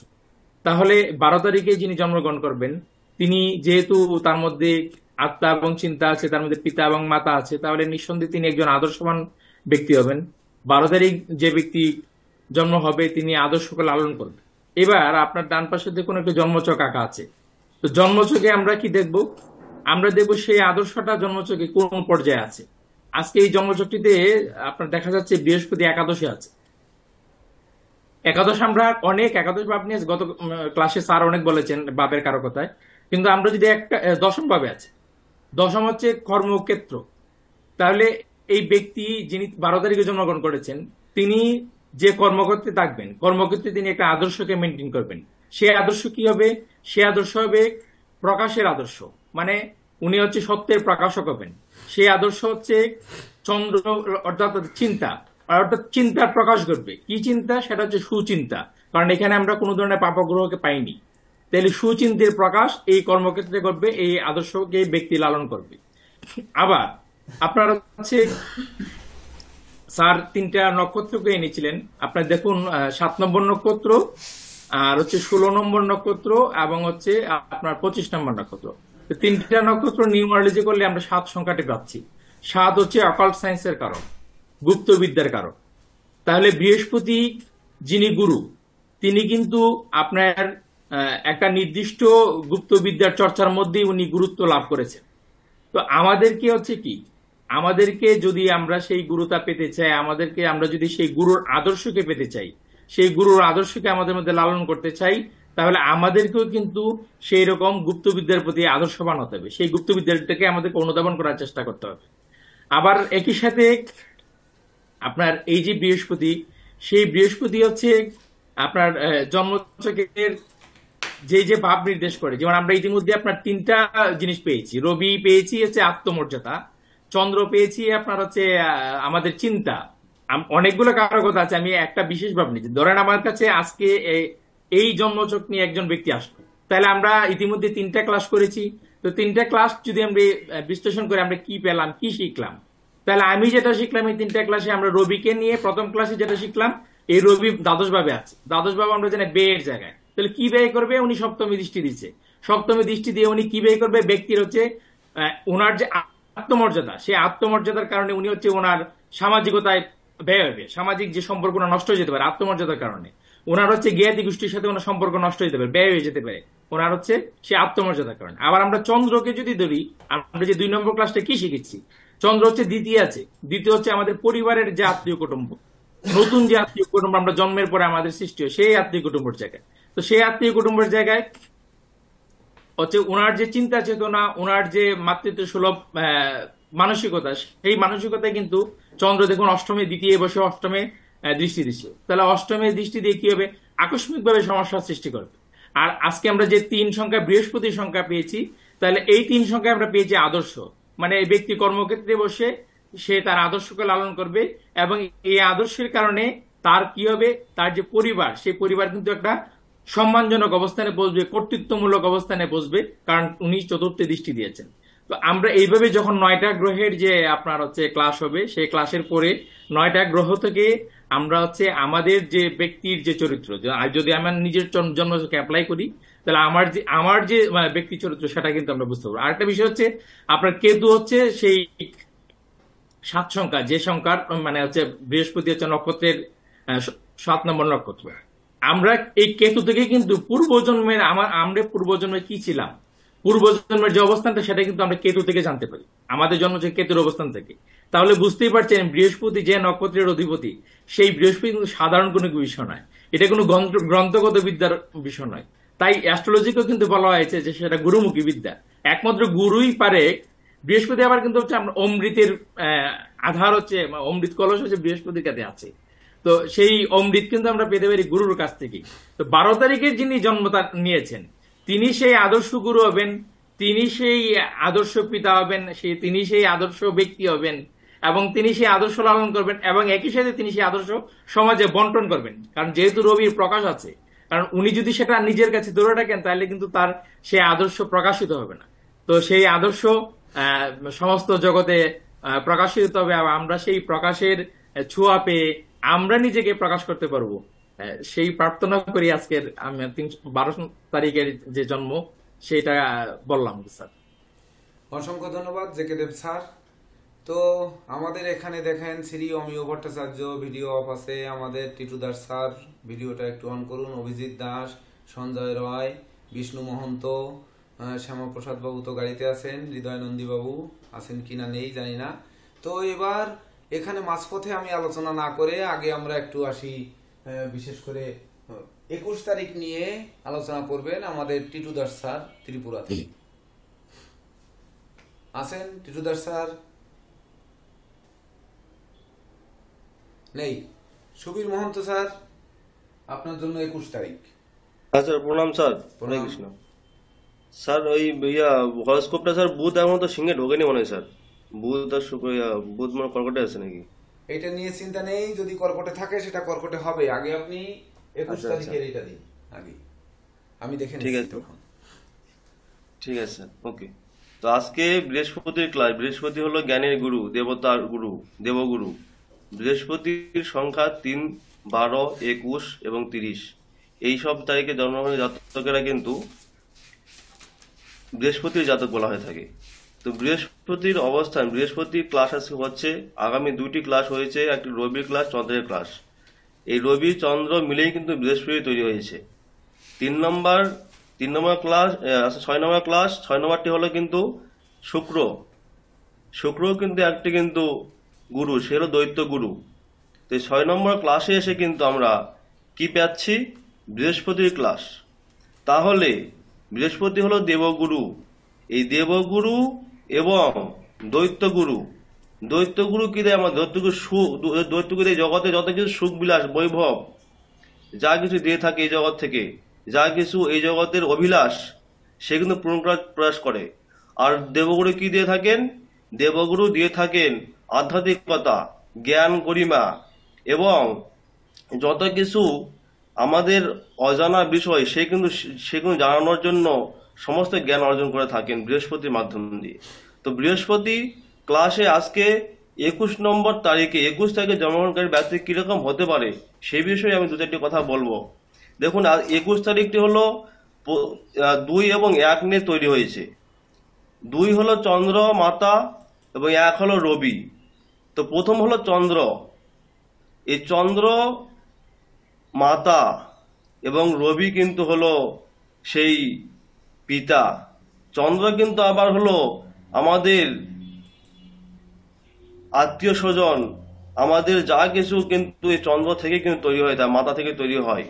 Speaker 2: তাহলে 12 তারিখে যিনি জন্মগ্রহণ করবেন, তিনি যেহেতু তার মধ্যে আত্মা এবং চিন্তা আছে, তার মধ্যে পিতা এবং মাতা আছে, তাহলে নিঃসন্দেহে তিনি একজন আদর্শবান ব্যক্তি হবেন। 12 তারিখ যে ব্যক্তি জন্ম হবে, তিনি আদর্শকে লালন করবেন। এবার আপনার ডান পাশে দেখুন একটা জন্মছক আঁকা আছে। তো জন্মছকে আমরা কি দেখব? আমরা দেখব সেই আদর্শটা জন্মছকে কোন পর্যায়ে আছে। আজকে এই জন্মছকটিতে আপনার দেখা যাচ্ছে বৃহস্পতি একাদশে আছে। একাদশ, আমরা অনেক একাদশ ভাব নিয়ে গত ক্লাসে স্যার অনেক বলেছেন ভাবের কারকতায়, কিন্তু আমরা যদি একটা দশম ভাবে আছে, দশম হচ্ছে কর্মক্ষেত্র। তাহলে এই ব্যক্তি যিনি 12 তারিখে জন্মগ্রহণ করেছেন, তিনি যে কর্মক্ষেত্রে থাকবেন, কর্মক্ষেত্রে তিনি একটা আদর্শকে মেনটেন করবেন। সে আদর্শ কি হবে? সে আদর্শ হবে প্রকাশের আদর্শ, মানে উনি হচ্ছে সত্যের প্রকাশক হবেন। সেই আদর্শ হচ্ছে চন্দ্র, অর্থাৎ চিন্তা, অর্থাৎ চিন্তার প্রকাশ ঘটবে। কি চিন্তা? সেটা হচ্ছে সুচিন্তা, কারণ এখানে আমরা কোনো ধরনের পাপগ্রহকে পাইনি। তাহলে সুচিন্তের প্রকাশ এই কর্মক্ষেত্রে ঘটবে, এই আদর্শকে ব্যক্তি লালন করবে। আবার আপনারা হচ্ছে স্যার 3টা নক্ষত্রকে এনেছিলেন, আপনার দেখুন 7 নম্বর নক্ষত্র, আর হচ্ছে 16 নম্বর নক্ষত্র, এবং হচ্ছে আপনার 25 নম্বর নক্ষত্র। 3টা নক্ষত্র নিউমারোলজি করলে আমরা 7 সংখ্যাটি পাচ্ছি। 7 হচ্ছে অকাল্ট সায়েন্সের কারক, গুপ্ত বিদ্যার কারক। তাহলে বৃহস্পতি যিনি গুরু, তিনি কিন্তু আপনার একটা নির্দিষ্ট গুপ্ত বিদ্যার চর্চার মধ্যেই উনি গুরুত্ব লাভ করেছেন। তো আমাদেরকে হচ্ছে কি, আমাদেরকে যদি আমরা সেই গুরুতা পেতে চাই, আমরা যদি সেই গুরুর আদর্শকে পেতে চাই, সেই গুরুর আদর্শকে আমাদের মধ্যে লালন করতে চাই, তাহলে আমাদেরকেও কিন্তু সেই রকম গুপ্তবিদ্যার প্রতি আদর্শবান হতে হবে। সেই গুপ্তবিদ্যাটাকে আমাদেরকে অনুধাবন করার চেষ্টা করতে হবে। আবার একই সাথে আপনার এই যে বৃহস্পতি, সেই বৃহস্পতি হচ্ছে আপনার জন্মছকের যে যে ভাব নির্দেশ করে। যেমন আমরা ইতিমধ্যে আপনার তিনটা জিনিস পেয়েছি, রবি পেয়েছি হচ্ছে আত্মমর্যাদা, চন্দ্র পেয়েছি আপনার হচ্ছে আমাদের চিন্তা, অনেকগুলো কারকতা আছে। আমি একটা বিশেষ ভাব নিচ্ছি, ধরেন আমার কাছে আজকে এই জন্মছক নিয়ে একজন ব্যক্তি আসলো, তাহলে আমরা ইতিমধ্যে তিনটা ক্লাস করেছি। তো তিনটা ক্লাস যদি আমরা বিশ্লেষণ করে আমরা কি পেলাম, কি শিখলাম, তাহলে আমি যেটা শিখলাম এই তিনটা ক্লাসে, আমরা রবিকে নিয়ে প্রথম ক্লাসে যেটা শিখলাম, এই রবি দ্বাদশ ভাবে আছে, দ্বাদশ ভাবে আমরা জানি ব্যয়ের জায়গায়, তাহলে কি ব্যয় করবে, উনি সপ্তমী দৃষ্টি দিচ্ছে, সপ্তমী দৃষ্টি দিয়ে উনি কি ব্যয় করবে, ব্যক্তির হচ্ছে ওনার যে আত্মমর্যাদা, সেই আত্মমর্যাদার কারণে উনি হচ্ছে ওনার সামাজিকতায় ব্যয় হবে, সামাজিক যে সম্পর্ক নষ্ট হয়ে যেতে পারে আত্মমর্যাদার কারণে, ওনার হচ্ছে জ্ঞাতি গোষ্ঠীর সাথে ওনার সম্পর্ক নষ্ট হয়ে যেতে পারে, ব্যয় হয়ে যেতে পারে, ওনার হচ্ছে সে আত্মমর্যাদার কারণে। আবার আমরা চন্দ্রকে যদি ধরি, আমরা যে 2 নম্বর ক্লাসটা কি শিখেছি, চন্দ্র হচ্ছে দ্বিতীয় আছে, দ্বিতীয় হচ্ছে আমাদের পরিবারের যে আত্মীয় কুটুম্ব, নতুন যে আত্মীয় কুটুম্ব আমরা জন্মের পরে আমাদের সৃষ্টি হয়, সেই আত্মীয় কুটুম্বের জায়গায়। তো সেই আত্মীয় কুটুম্বের জায়গায় হচ্ছে ওনার যে চিন্তা চেতনা, ওনার যে মাতৃত্ব সুলভ মানসিকতা, সেই মানসিকতায় কিন্তু চন্দ্র দেখুন অষ্টমে দ্বিতীয় বসে অষ্টমে দৃষ্টি দিচ্ছে, তাহলে অষ্টমে দৃষ্টি দিয়ে কি হবে, আকস্মিকভাবে সমস্যার সৃষ্টি করবে। আর আজকে আমরা যে 3 সংখ্যা বৃহস্পতির সংখ্যা পেয়েছি, তাহলে এই 3 সংখ্যা আমরা পেয়েছি আদর্শ, মানে এই ব্যক্তি কর্মক্ষেত্রে বসে সে তার আদর্শকে লালন করবে, এবং এই আদর্শের কারণে তার কি হবে, তার যে পরিবার, সেই পরিবার কিন্তু একটা সম্মানজনক অবস্থানে বসবে, কর্তৃত্বমূলক অবস্থানে বসবে, কারণ উনি চতুর্থ দৃষ্টি দিয়েছেন। তো আমরা এইভাবে যখন 9টা গ্রহের যে আপনার হচ্ছে ক্লাস হবে, সেই ক্লাসের পরে 9টা গ্রহ থেকে আমরা হচ্ছে আমাদের যে ব্যক্তির যে চরিত্র, যদি আমার নিজের জন্মকে অ্যাপ্লাই করি, তাহলে আমার যে ব্যক্তি চরিত্র সেটা কিন্তু আমরা বুঝতে পারবো। আরেকটা বিষয় হচ্ছে আপনার কেতু হচ্ছে সেই 7 সংখ্যা, যে সংখ্যার মানে হচ্ছে বৃহস্পতি হচ্ছে নক্ষত্রের 7 নম্বর নক্ষত্র। আমরা এই কেতু থেকে কিন্তু পূর্বজন্মের আমরা পূর্বজন্মে কি ছিলাম, পূর্বজন্মের যে অবস্থানটা, সেটা কিন্তু আমরা কেতু থেকে জানতে পারি, আমাদের জন্ম হচ্ছে কেতুর অবস্থান থেকে। তাহলে বুঝতেই পারছেন বৃহস্পতি যে নক্ষত্রের অধিপতি, সেই বৃহস্পতি কিন্তু সাধারণ কোনো বিষয় নয়, এটা কোনো গ্রন্থগত বিদ্যার বিষয় নয়। তাই অ্যাস্ট্রোলজিকেও কিন্তু বলা হয়েছে যে সেটা গুরুমুখী বিদ্যা, একমাত্র গুরুই পারে। বৃহস্পতি আবার কিন্তু হচ্ছে আমরা অমৃতের আধার হচ্ছে, অমৃত কলস হচ্ছে বৃহস্পতির কাছে আছে, তো সেই অমৃত কিন্তু আমরা পেতে পারি গুরুর কাছ থেকে। তো 12 তারিখের যিনি জন্ম নিয়েছেন, তিনি সেই আদর্শ গুরু হবেন, তিনি সেই আদর্শ পিতা হবেন, তিনি সেই আদর্শ ব্যক্তি হবেন, এবং তিনি সেই আদর্শ লালন করবেন, এবং একই সাথে তিনি সেই আদর্শ সমাজে বন্টন করবেন। কারণ যেহেতু রবির প্রকাশ আছে, কারণ উনি যদি সেটা নিজের কাছে ধরে রাখেন, তাহলে কিন্তু তার সেই আদর্শ প্রকাশিত হবে না। তো সেই আদর্শ সমস্ত জগতে প্রকাশিত হবে, এবং আমরা সেই প্রকাশের ছোঁয়া পেয়ে আমরা নিজেকে প্রকাশ করতে পারবো, সেই প্রার্থনা করি। আজকের 12 তারিখের যে জন্ম, সেটা বললাম স্যার।
Speaker 1: অসংখ্য ধন্যবাদ জেকে দেব স্যার। তো আমাদের এখানে দেখেন শ্রী অমিয় ভট্টাচার্য ভিডিও অফ আছে, আমাদের টিটু দাস স্যার ভিডিওটা একটু অন করুন, অভিজিৎ দাস, সঞ্জয় রয়, বিষ্ণু মহন্ত, শ্যামাপ্রসাদ বাবু তো গাড়িতে আছেন, হৃদয় নন্দী বাবু আছেন কিনা নেই জানি না। তো এবার এখানে মাঝপথে আমি আলোচনা না করে আগে আমরা একটু আসি, বিশেষ করে 21 তারিখ নিয়ে আলোচনা করবেন আমাদের টিটু দাস স্যার ত্রিপুরা থেকে। আছেন টিটু দাস স্যার? নেই। সুবীর মহন্ত স্যার, আপনার জন্য 21 তারিখ।
Speaker 4: হ্যাঁ স্যার, প্রণাম স্যার। হরে কৃষ্ণ স্যার। ওই হরস্কোপটা স্যার বুধ এমন তো সিংহে ঢোকেনি মনে হয় স্যার, বুধ আর শুক্র, বুধ মানে কর্কটে আছে নাকি?
Speaker 1: এটা নিয়ে চিন্তা নেই, যদি কর্কটে থাকে সেটা কর্কটে হবে। আগে আপনি 21 তারিখের এটা দিন আগে, আমি দেখে নিচ্ছি তখন।
Speaker 4: ঠিক আছে স্যার, ওকে। তো আজকে বৃহস্পতির ক্লাস। বৃহস্পতি হলো জ্ঞানের গুরু, দেবতার গুরু, দেবগুরু। বৃহস্পতির সংখ্যা 3, 12, 21 এবং 30। এই সব তারিখে জন্মগ্রহণ জাতকেরা কিন্তু বৃহস্পতির জাতক বলা হয়ে থাকে। তো বৃহস্পতির অবস্থান, বৃহস্পতির ক্লাস হচ্ছে আগামী 2টি ক্লাস হয়েছে, একটি রবির ক্লাস, চন্দ্রের ক্লাস। এই রবি চন্দ্র মিলেই কিন্তু বৃহস্পতি তৈরি হয়েছে। 3 নম্বর ক্লাস, 6 নম্বর ক্লাস, 6 নম্বরটি হলো কিন্তু শুক্র। শুক্র কিন্তু একটি কিন্তু গুরু, সে হলো দৈত্য গুরু। তো 6 নম্বর ক্লাসে এসে কিন্তু আমরা কি পাচ্ছি, বৃহস্পতির ক্লাস। তাহলে বৃহস্পতি হলো দেবগুরু, এই দেবগুরু এবং দৈত্য গুরু দৈত্যগুরু কি দেয়? আমার দৈত্যগুরু সুখ, দৈত্যগুরু এই জগতে যত কিছু সুখ বিলাস বৈভব যা কিছু দিয়ে থাকে এই জগৎ থেকে, যা কিছু এই জগতের অভিলাষ, সে কিন্তু পূরণ করার প্রয়াস করে। আর দেবগুরু কি দিয়ে থাকেন? দেবগুরু দিয়ে থাকেন আধ্যাত্মিকতা, জ্ঞান, গরিমা এবং যত কিছু আমাদের অজানা বিষয় সে কিন্তু জানানোর জন্য সমস্ত জ্ঞান অর্জন করে থাকেন বৃহস্পতির মাধ্যম দিয়ে। তো বৃহস্পতি ক্লাসে আজকে 21 নম্বর তারিখে 21 তারিখে জন্মগ্রহণকারী ব্যক্তি কিরকম হতে পারে সেই বিষয়ে আমি দু চারটি কথা বলবো। দেখুন, 21 তারিখটি হলো 2 এবং 1 নিয়ে তৈরি হয়েছে। 2 হলো চন্দ্র মাতা এবং 1 হলো রবি। তো প্রথম হলো চন্দ্র। এই চন্দ্র মাতা এবং রবি কিন্তু হলো সেই পিতা। চন্দ্র কিন্তু আবার হলো আমাদের আত্মীয় স্বজন, আমাদের যা কিছু কিন্তু এই চন্দ্র থেকে কিন্তু তৈরি হয়, তার মাথা থেকে তৈরি হয়।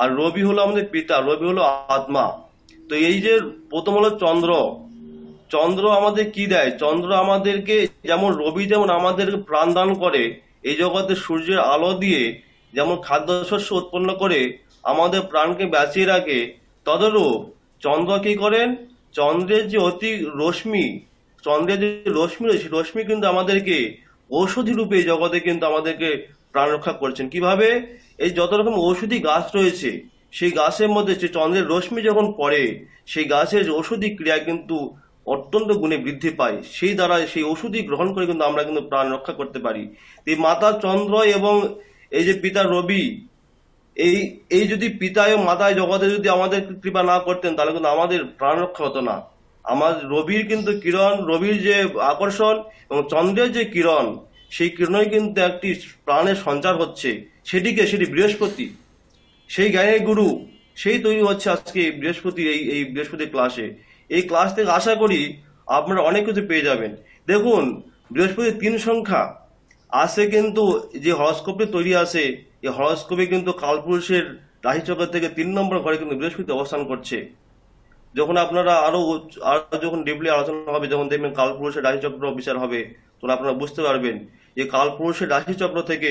Speaker 4: আর রবি হলো আমাদের পিতা, রবি হলো আত্মা। তো এই যে প্রথম হলো চন্দ্র, চন্দ্র আমাদের কি দেয়? চন্দ্র আমাদেরকে, যেমন রবি যেমন আমাদেরকে প্রাণ দান করে, এই জগতে সূর্যের আলো দিয়ে যেমন খাদ্যশস্য উৎপন্ন করে আমাদের প্রাণকে বাঁচিয়ে রাখে, তদরূপ চন্দ্র কি করেন? চন্দ্রের যে অতি রশ্মি, চন্দ্রের যে রশ্মি রয়েছে, রশ্মি কিন্তু আমাদেরকে ঔষধি রূপে এই জগতে কিন্তু আমাদেরকে প্রাণ রক্ষা করছেন। কিভাবে? এই যত রকম ঔষধি গাছ রয়েছে, সেই গাছের মধ্যে যে চন্দ্রের রশ্মি যখন পড়ে, সেই গাছের ঔষধি ক্রিয়া কিন্তু অত্যন্ত গুণে বৃদ্ধি পায়। সেই দ্বারা সেই ওষুধই গ্রহণ করে কিন্তু আমরা কিন্তু প্রাণ রক্ষা করতে পারি। এই মাতা চন্দ্র এবং এই যে পিতা রবি, এই যদি পিতা এবং মাতায় জগতে যদি আমাদের কৃপা না করতেন তাহলে কিন্তু আমাদের প্রাণ রক্ষা হতো না। আমার রবির কিন্তু কিরণ, রবির যে আকর্ষণ এবং চন্দ্রের যে কিরণ, সেই কিরণই কিন্তু একটি প্রাণের সঞ্চার হচ্ছে। সেটি বৃহস্পতি, সেই জ্ঞানের গুরু, সেই তৈরি হচ্ছে আজকে বৃহস্পতির এই বৃহস্পতির ক্লাসে। এই ক্লাস থেকে আশা করি আপনারা অনেক কিছু পেয়ে যাবেন। দেখুন, বৃহস্পতির 3 সংখ্যা আসে কিন্তু যে হরস্কোপে তৈরি আসে, এই হরস্কোপে কিন্তু কালপুরুষের রাশিচক্র থেকে 3 নম্বর ঘরে কিন্তু বৃহস্পতি অবস্থান করছে। যখন আপনারা আরো যখন ডিপলি আলোচনা হবে, যখন দেখবেন কালপুরুষের রাশিচক্র বিচার হবে, তখন আপনারা বুঝতে পারবেন যে কালপুরুষের রাশিচক্র থেকে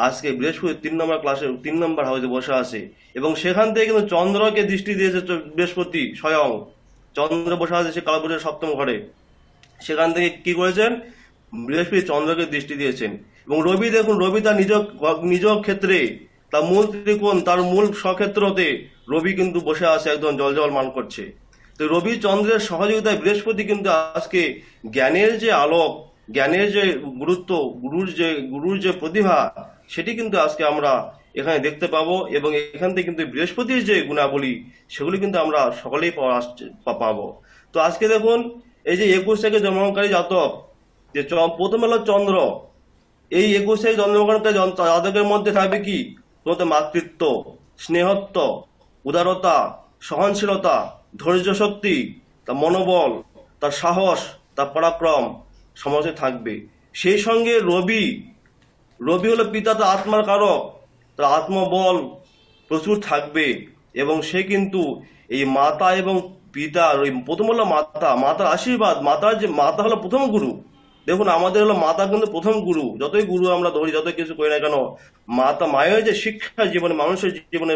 Speaker 4: আজকে বৃহস্পতি 3 নম্বর ক্লাসে 3 নম্বর হাউসে বসে আছে এবং সেখান থেকে কিন্তু চন্দ্রকে দৃষ্টি দিয়েছে বৃহস্পতি স্বয়ং। চন্দ্র বসে আছে সে কালপুরুষের 7ম ঘরে। সেখান থেকে কি করেছেন? বৃহস্পতি চন্দ্রকে দৃষ্টি দিয়েছেন। এবং রবি, দেখুন রবি তার নিজ ক্ষেত্রে, তার মূল ত্রিকোণ, তার মূল স্বক্ষেত্রতে রবি কিন্তু বসে আছে, একদম জল মান করছে। তো রবি চন্দ্রের সহযোগিতায় বৃহস্পতি কিন্তু আজকে জ্ঞানের যে আলোক, জ্ঞানের যে গুরুত্ব, গুরুর যে প্রতিভা, সেটি কিন্তু আজকে আমরা এখানে দেখতে পাবো। এবং এখান থেকে কিন্তু বৃহস্পতির যে গুণাবলী, সেগুলি কিন্তু আমরা সকলেই পাবো। তো আজকে দেখুন, এই যে 21 থেকে জন্মগ্রহণকারী জাতক, যে প্রথম হলো চন্দ্র। এই 21 থেকে জন্মগ্রহণকারী জাতকের মধ্যে থাকবে কি? তোমাদের মাতৃত্ব, স্নেহত্ব, উদারতা, সহনশীলতা, ধৈর্য শক্তি, তার মনোবল, তার সাহস, তার পরাক্রম সমস্ত থাকবে। সেই সঙ্গে রবি হলো পিতা, তার আত্মার কারক, তার আত্মবল প্রচুর থাকবে। এবং সে কিন্তু এই মাতা এবং পিতার, ওই প্রথম হলো মাতার আশীর্বাদ, মাতা হলো প্রথম গুরু। দেখুন, আমাদের হলো মাতা কিন্তু প্রথম গুরু। যতই গুরু আমরা ধরি, যতই কিছু করি না কেন, মায়ের যে শিক্ষা জীবনে, মানুষের জীবনে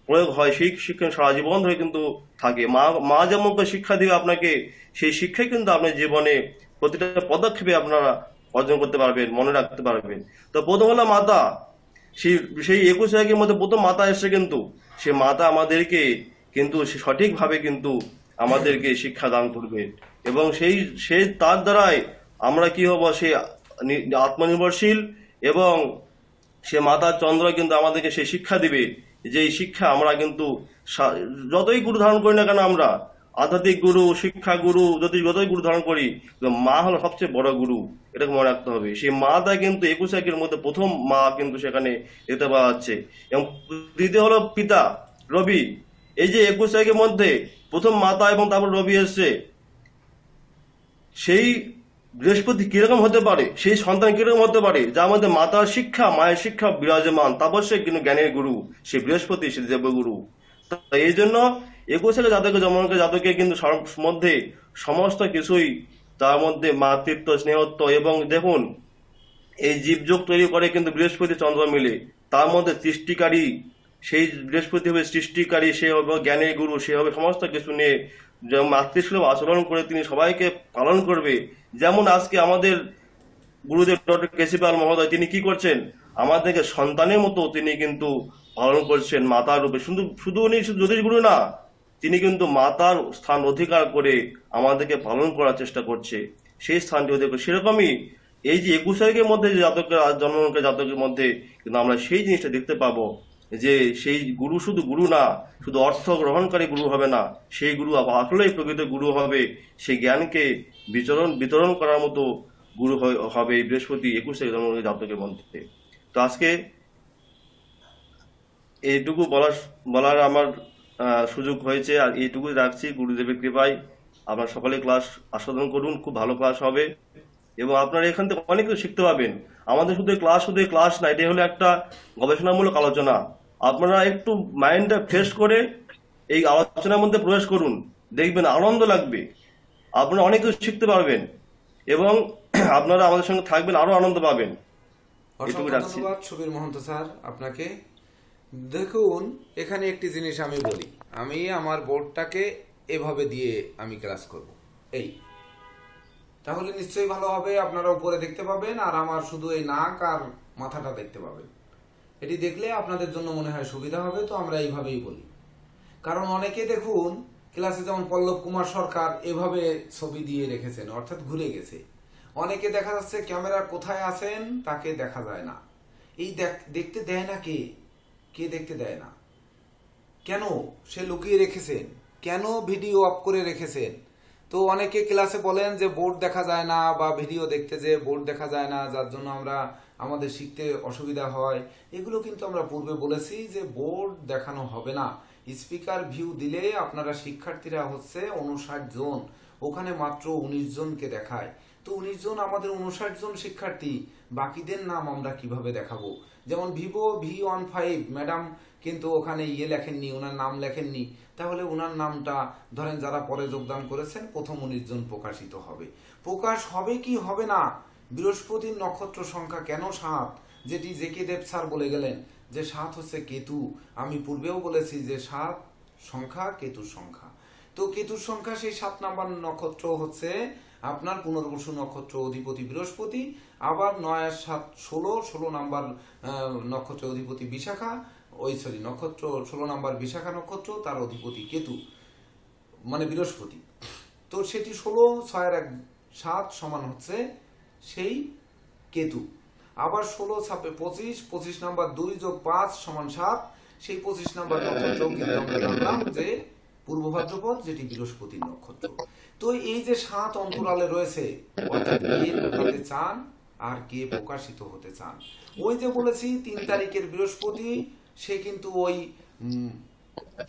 Speaker 4: প্রয়োগ হয়, সেই শিক্ষা সারা জীবন ধরে কিন্তু থাকে। মা যেমন করে শিক্ষা দিবে আপনাকে, সেই শিক্ষাই কিন্তু আপনার জীবনে প্রতিটা পদক্ষেপে আপনারা অর্জন করতে পারবেন, মনে রাখতে পারবেন। তো প্রথম হলো মাতা। সেই 21 তারিখের মধ্যে প্রথম মাতা এসে কিন্তু সে মাতা আমাদেরকে কিন্তু সঠিকভাবে কিন্তু আমাদেরকে শিক্ষা দান করবে। এবং সেই তার দ্বারাই আমরা কি হব? সে আত্মনির্ভরশীল। এবং সে মাতা চন্দ্র কিন্তু আমাদেরকে সেই শিক্ষা দিবে, যে শিক্ষা আমরা কিন্তু যতই গুরু ধারণ করি না কেন, আমরা আধ্যাত্মিক গুরু, শিক্ষা গুরু, যতই গুরু ধারণ করি, মা হলো সবচেয়ে বড় গুরু। এটাকে মনে রাখতে হবে। সেই মাটা কিন্তু 21 তারিখের মধ্যে প্রথম মা কিন্তু সেখানে দেখতে পাওয়া যাচ্ছে। এবং দ্বিতীয় হলো পিতা রবি। এই যে 21 তারিখের মধ্যে প্রথম মাতা এবং তারপর রবি এসছে, সেই বৃহস্পতি কিরকম হতে পারে, সেই সন্তান কিরকম হতে পারে, যার মধ্যে মাতার শিক্ষা, মায়ের শিক্ষা বিরাজমান, তারপর সে কিন্তু জ্ঞানের গুরু, সে বৃহস্পতি, সে দেবগুরু। এই জন্য 21 জাতকের জন্মগ্রহণকারী জাতকের কিন্তু মধ্যে সমস্ত কিছুই তার মধ্যে মাতৃত্ব, স্নেহত্ব, এবং দেখুন এই জীবযোগ তৈরি করে কিন্তু বৃহস্পতি চন্দ্র মিলে। তার মধ্যে সৃষ্টিকারী, সেই বৃহস্পতি হবে সৃষ্টিকারী, সে হবে জ্ঞানের গুরু, সে হবে সমস্ত কিছু নিয়ে যেমন মাতৃসুলভ আচরণ করে তিনি সবাইকে পালন করবে। যেমন আজকে আমাদের গুরুদেব ডক্টর কেসি পাল মহোদয় তিনি কি করছেন, আমাদেরকে সন্তানের মতো তিনি কিন্তু পালন করছেন মাতার রূপে। শুধু শুধু উনি শুধু জ্যোতিষ গুরু না, তিনি কিন্তু মাতার স্থান অধিকার করে আমাদেরকে পালন করার চেষ্টা করছে, সেই স্থানটি অধিকার। সেরকমই এই যে 21 তারিখের মধ্যে যে জাতকের জন্মকে জাতকের মধ্যে কিন্তু আমরা সেই জিনিসটা দেখতে পাবো যে সেই গুরু শুধু গুরু না, শুধু অর্থ গ্রহণকারী গুরু হবে না, সেই গুরু আসলেই প্রকৃত গুরু হবে, সেই জ্ঞানকে বিতরণ করার মতো গুরু হবে এই বৃহস্পতি 21 তারিখ জন্ম জাতকের মধ্যে। তো আজকে এইটুকু বলার আমার সুযোগ হয়েছে, আর এইটুকুই রাখছি। গুরুদেবের কৃপায় আপনারা সকলে ক্লাস আস্বাদন করুন, খুব ভালো ক্লাস হবে এবং আপনারা এখান থেকে অনেক কিছু শিখতে পাবেন। আমাদের শুধু ক্লাস না, এটা হলো একটা গবেষণামূলক আলোচনা। আপনারা একটু মাইন্ডটা ফ্রেশ করে এই আলোচনার মধ্যে প্রবেশ করুন, দেখবেন আনন্দ লাগবে, আপনারা অনেক কিছু শিখতে পারবেন এবং আপনারা আমাদের সঙ্গে থাকবেন, আরো আনন্দ পাবেন।
Speaker 1: অসংখ্য ধন্যবাদ সুবীর মহন্ত স্যার আপনাকে। দেখুন এখানে একটি জিনিস আমি বলি, আমি আমার বোর্ডটাকে এভাবে দিয়ে আমি ক্লাস করব, এই তাহলে নিশ্চয়ই ভালো হবে, আপনারা উপরে দেখতে পাবেন আর আমার শুধু এই নাক আর মাথাটা দেখতে পাবেন। এটি দেখলে আপনাদের জন্য মনে হয় সুবিধা হবে, তো আমরা এইভাবেই বলি। কারণ অনেকে দেখুন ক্লাসে যেমন পল্লব কুমার সরকার এভাবে ছবি দিয়ে রেখেছেন, অর্থাৎ ঘুরে গেছে। অনেকে দেখা যাচ্ছে ক্যামেরা কোথায় আছেন তাকে দেখা যায় না, এই দেখতে দেয় না, কে দেখতে দেয় না, কেন সে লুকিয়ে রেখেছেন, কেন ভিডিও অফ করে রেখেছেন। তো অনেকে ক্লাসে বলেন যে বোর্ড দেখা যায় না বা ভিডিও দেখতে যে বোর্ড দেখা যায় না, যার জন্য আমাদের শিখতে অসুবিধা হয়। এগুলো কিন্তু আমরা পূর্বে বলেছি যে বোর্ড দেখানো হবে না, স্পিকার ভিউ দিলে আপনারা শিক্ষার্থীরা হচ্ছে 59 জন, ওখানে মাত্র 19 জনকে দেখায়। তো 19 জন আমাদের 59 জন শিক্ষার্থী, বাকিদের নাম আমরা কিভাবে দেখাবো? যেমন ভিভো V15 ম্যাডাম কিন্তু ওখানে লেখেননি, ওনার নাম লেখেননি, তাহলে ওনার নামটা ধরেন যারা পরে যোগদান করেছেন প্রথম 19 জন প্রকাশিত হবে। প্রকাশ হবে কি হবে না? বৃহস্পতির নক্ষত্র সংখ্যা কেন 7, যেটি জেকে দেব স্যার বলে গেলেন যে 7 হচ্ছে কেতু। আমি পূর্বেও বলেছি যে 7 সংখ্যা কেতুর সংখ্যা। তো কেতুর সংখ্যা সেই 7 নাম্বার নক্ষত্র হচ্ছে আপনার পুনর্বসু নক্ষত্র অধিপতি বৃহস্পতি, আবার 9 আর 7 16 নাম্বার নক্ষত্র অধিপতি বিশাখা, নক্ষত্র 16 নাম্বার বিশাখা নক্ষত্র, তার অধিপতি কেতু মানে বৃহস্পতি। তো সেটি 16 6 আর 1 7 সমান হচ্ছে সেই কেতু। আবার 16 ছাপে 25 নাম্বার 2 যোগ 5 সমান 7, সেই 25 নাম্বার নক্ষত্র কিন্তু আমরা জানলাম যে পূর্ব ভাদ্রপদ, যেটি বৃহস্পতির নক্ষত্র। তো এই যে 7 অন্তরালে রয়েছে, অর্থাৎ কে লুকাতে চান আর কে প্রকাশিত হতে চান। ওই যে বলেছি 3 তারিখের বৃহস্পতি, সে কিন্তু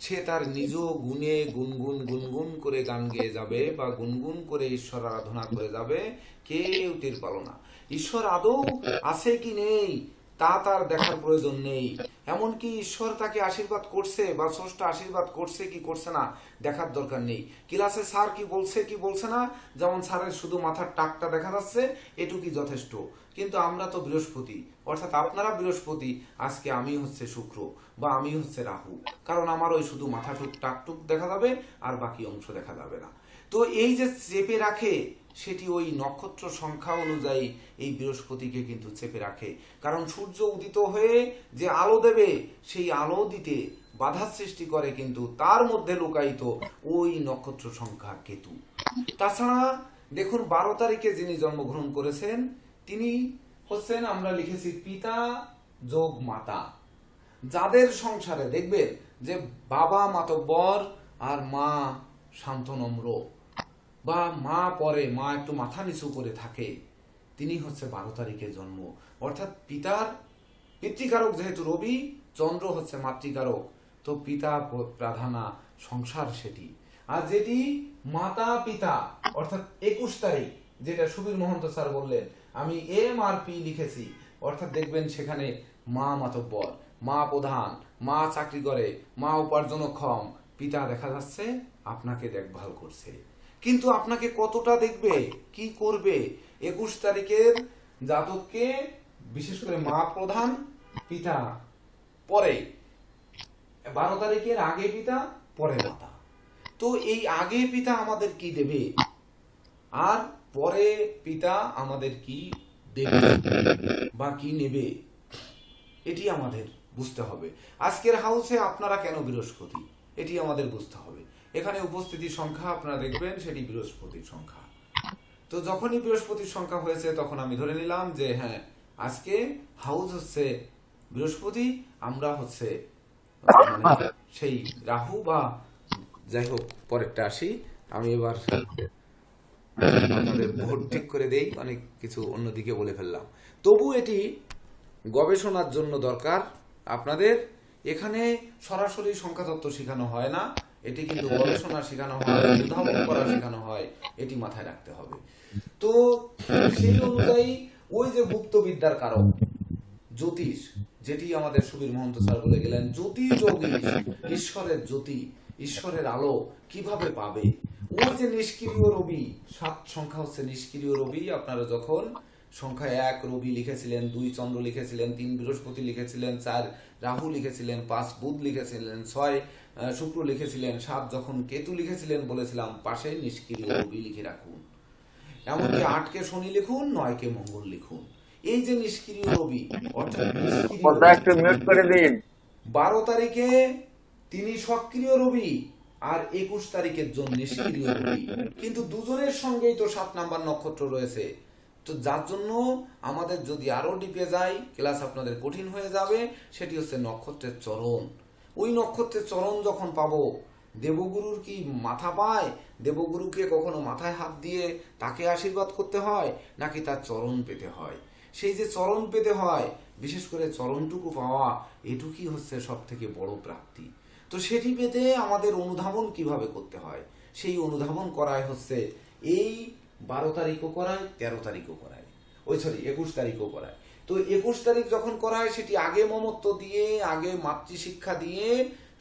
Speaker 1: সে তার নিজ গুণে গুনগুন করে গান গেয়ে যাবে বা গুনগুন করে ঈশ্বর আরাধনা করে যাবে, কেউ টের পেল না। ঈশ্বর আদৌ আছে কি নেই তা তার দেখার প্রয়োজন নেই। এমনকি ঈশ্বর তাকে আশীর্বাদ করছে বা স্রষ্টা আশীর্বাদ করছে কি করছে না দেখার দরকার নেই। ক্লাসে স্যার কি বলছে কি বলছে না, যেমন স্যারের শুধু মাথার টাকটা দেখা যাচ্ছে, এটুকুই যথেষ্ট। কিন্তু আমরা তো বৃহস্পতি, অর্থাৎ আপনারা বৃহস্পতি, আজকে আমি হচ্ছে শুক্র বা আমি হচ্ছে রাহু, কারণ আমার ওই শুধু মাথাটুক টাকটুক দেখা যাবে আর বাকি অংশ দেখা যাবে না। তো এই যে চেপে রাখে, সেটি ওই নক্ষত্র সংখ্যা অনুযায়ী এই বৃহস্পতিকে কিন্তু চেপে রাখে। কারণ সূর্য উদিত হয়ে যে আলো দেবে, সেই আলো দিতে বাধা সৃষ্টি করে কিন্তু তার মধ্যে লুকায়িত ওই নক্ষত্র সংখ্যা কেতু। তাছাড়া দেখুন 12 তারিখে যিনি জন্মগ্রহণ করেছেন তিনি হচ্ছেন, আমরা লিখেছি পিতা যোগ মাতা। যাদের সংসারে দেখবেন যে বাবা মাতব্বর আর মা শান্তনম্র, বা মা পরে মা একটু মাথা নিচু করে থাকে, তিনি হচ্ছে 12 তারিখে জন্ম। অর্থাৎ পিতৃকারক যেহেতু রবি, চন্দ্র হচ্ছে মাতৃকারক, তো পিতা প্রাধানা সংসার সেটি। আর যেটি মাতা পিতা অর্থাৎ 21 তারিখ, যেটা সুবীর মহন্ত স্যার বললেন, আমি MRP লিখেছি, অর্থাৎ দেখবেন সেখানে মা মাতব্বর, মা প্রধান, মা চাকরি করে, মা উপার্জনক্ষম, পিতা দেখা যাচ্ছে আপনাকে দেখভাল করছে। কিন্তু আপনাকে কতটা দেখবে, কি করবে? 21 তারিখের জাতককে বিশেষ করে মা প্রধান, পিতা পরে, 12 তারিখের আগে পিতা পরে মাতা। তো এই আগে পিতা আমাদের কি দেবে আর পরে পিতা আমাদের কি দেবে বা কি নেবে, এটি আমাদের বুঝতে হবে। আজকের হাউসে আপনারা কেন বৃহস্পতি, এটি আমাদের বুঝতে হবে। এখানে উপস্থিতির সংখ্যা আপনারা দেখবেন সেটি বৃহস্পতির সংখ্যা। তো যখনই বৃহস্পতির সংখ্যা হয়েছে তখন আমি ধরে নিলাম যে হ্যাঁ, আজকে হাউস হচ্ছে বৃহস্পতি, আমরা হচ্ছে মানে সেই রাহু বা যাই হোক, পরেরটা আসি। আমি এবার আপনাদের ভোট ঠিক করে দেই, অনেক কিছু অন্যদিকে বলে ফেললাম। তবু এটি গবেষণার জন্য দরকার আপনাদের। এখানে সরাসরি সংখ্যাতত্ত্ব শেখানো হয় না, এটি কিন্তু গবেষণা শেখানো হয়, উদ্ভাবন করা শেখানো হয়, এটি মাথায় রাখতে হবে। তো সেই অনুযায়ী ওই যে গুপ্তবিদ্যার কারক জ্যোতিষ, যেটি আমাদের সুবীর মহন্ত স্যার বলে গেলেন, জ্যোতি যোগী, ঈশ্বরের জ্যোতি, ঈশ্বরের আলো কিভাবে পাবে? ওই যে নিষ্ক্রিয় রবি, 7 সংখ্যা হচ্ছে নিষ্ক্রিয় রবি। আপনারা যখন সংখ্যা 1 রবি লিখেছিলেন, 2 চন্দ্র লিখেছিলেন, 3 বৃহস্পতি লিখেছিলেন, 4 রাহু লিখেছিলেন, 5 বুধ লিখেছিলেন, 6 শুক্র লিখেছিলেন, 7 যখন কেতু লিখেছিলেন বলেছিলাম পাশে নিষ্ক্রিয় রবি লিখে রাখুন। এমনকি 8 কে শনি লিখুন, 9 কে মঙ্গল লিখুন। এই যে নিষ্ক্রিয় রবি, অর্থাৎ
Speaker 3: একটু মিউট করে দিন।
Speaker 1: 12 তারিখে তিনি সক্রিয় রবি আর 21 তারিখের জন্য নিষ্ক্রিয় রবি, কিন্তু দুজনের সঙ্গেই তো 7 নাম্বার নক্ষত্র রয়েছে। তো যার জন্য আমাদের যদি আরো ডিপে যাই, ক্লাস আপনাদের কঠিন হয়ে যাবে। সেটি হচ্ছে নক্ষত্রের চরণ। ওই নক্ষত্রের চরণ যখন পাবো, দেবগুরুর কি মাথা পায়? দেবগুরুকে কখনো মাথায় হাত দিয়ে তাকে আশীর্বাদ করতে হয়, নাকি তার চরণ পেতে হয়? সেই যে চরণ পেতে হয়, বিশেষ করে চরণটুকু পাওয়া, এটুকুই হচ্ছে সব থেকে বড় প্রাপ্তি। তো সেটি পেতে আমাদের অনুধাবন কিভাবে করতে হয়, সেই অনুধাবন করায় হচ্ছে এই 12 তারিখও করায়, 13 তারিখও করায়, 21 তারিখও করায়। তো 21 তারিখ যখন করায়, সেটি আগে মমত্ব দিয়ে, আগে মাতৃশিক্ষা দিয়ে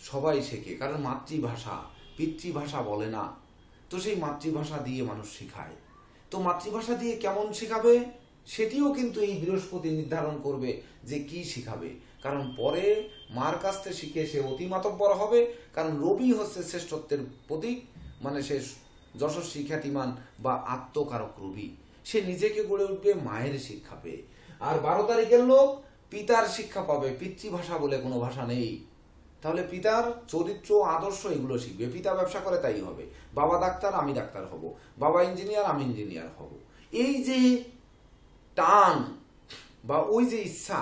Speaker 1: সবাই শেখে, কারণ মাতৃভাষা, পিতৃভাষা বলে না। তো সেই মাতৃভাষা দিয়ে মানুষ শেখায়। তো মাতৃভাষা দিয়ে কেমন শেখাবে, সেটিও কিন্তু এই বৃহস্পতি নির্ধারণ করবে যে কি শিখাবে। কারণ পরে মার কাছ থেকে শিখে সে অতি মাতব্বর হবে, কারণ রবি হচ্ছে শ্রেষ্ঠত্বের প্রতীক, মানে সে যশস্বী, খ্যাতিমান বা আত্মকারক রবি। সে নিজেকে গড়ে উঠবে মায়ের শিক্ষা পেয়ে। আর 12 তারিখের লোক পিতার শিক্ষা পাবে, পিতৃভাষা বলে কোনো ভাষা নেই। তাহলে পিতার চরিত্র, আদর্শ এগুলো শিখবে। পিতা ব্যবসা করে, তাই হবে। বাবা ডাক্তার, আমি ডাক্তার হব। বাবা ইঞ্জিনিয়ার, আমি ইঞ্জিনিয়ার হব। এই যে টান বা ওই যে ইচ্ছা,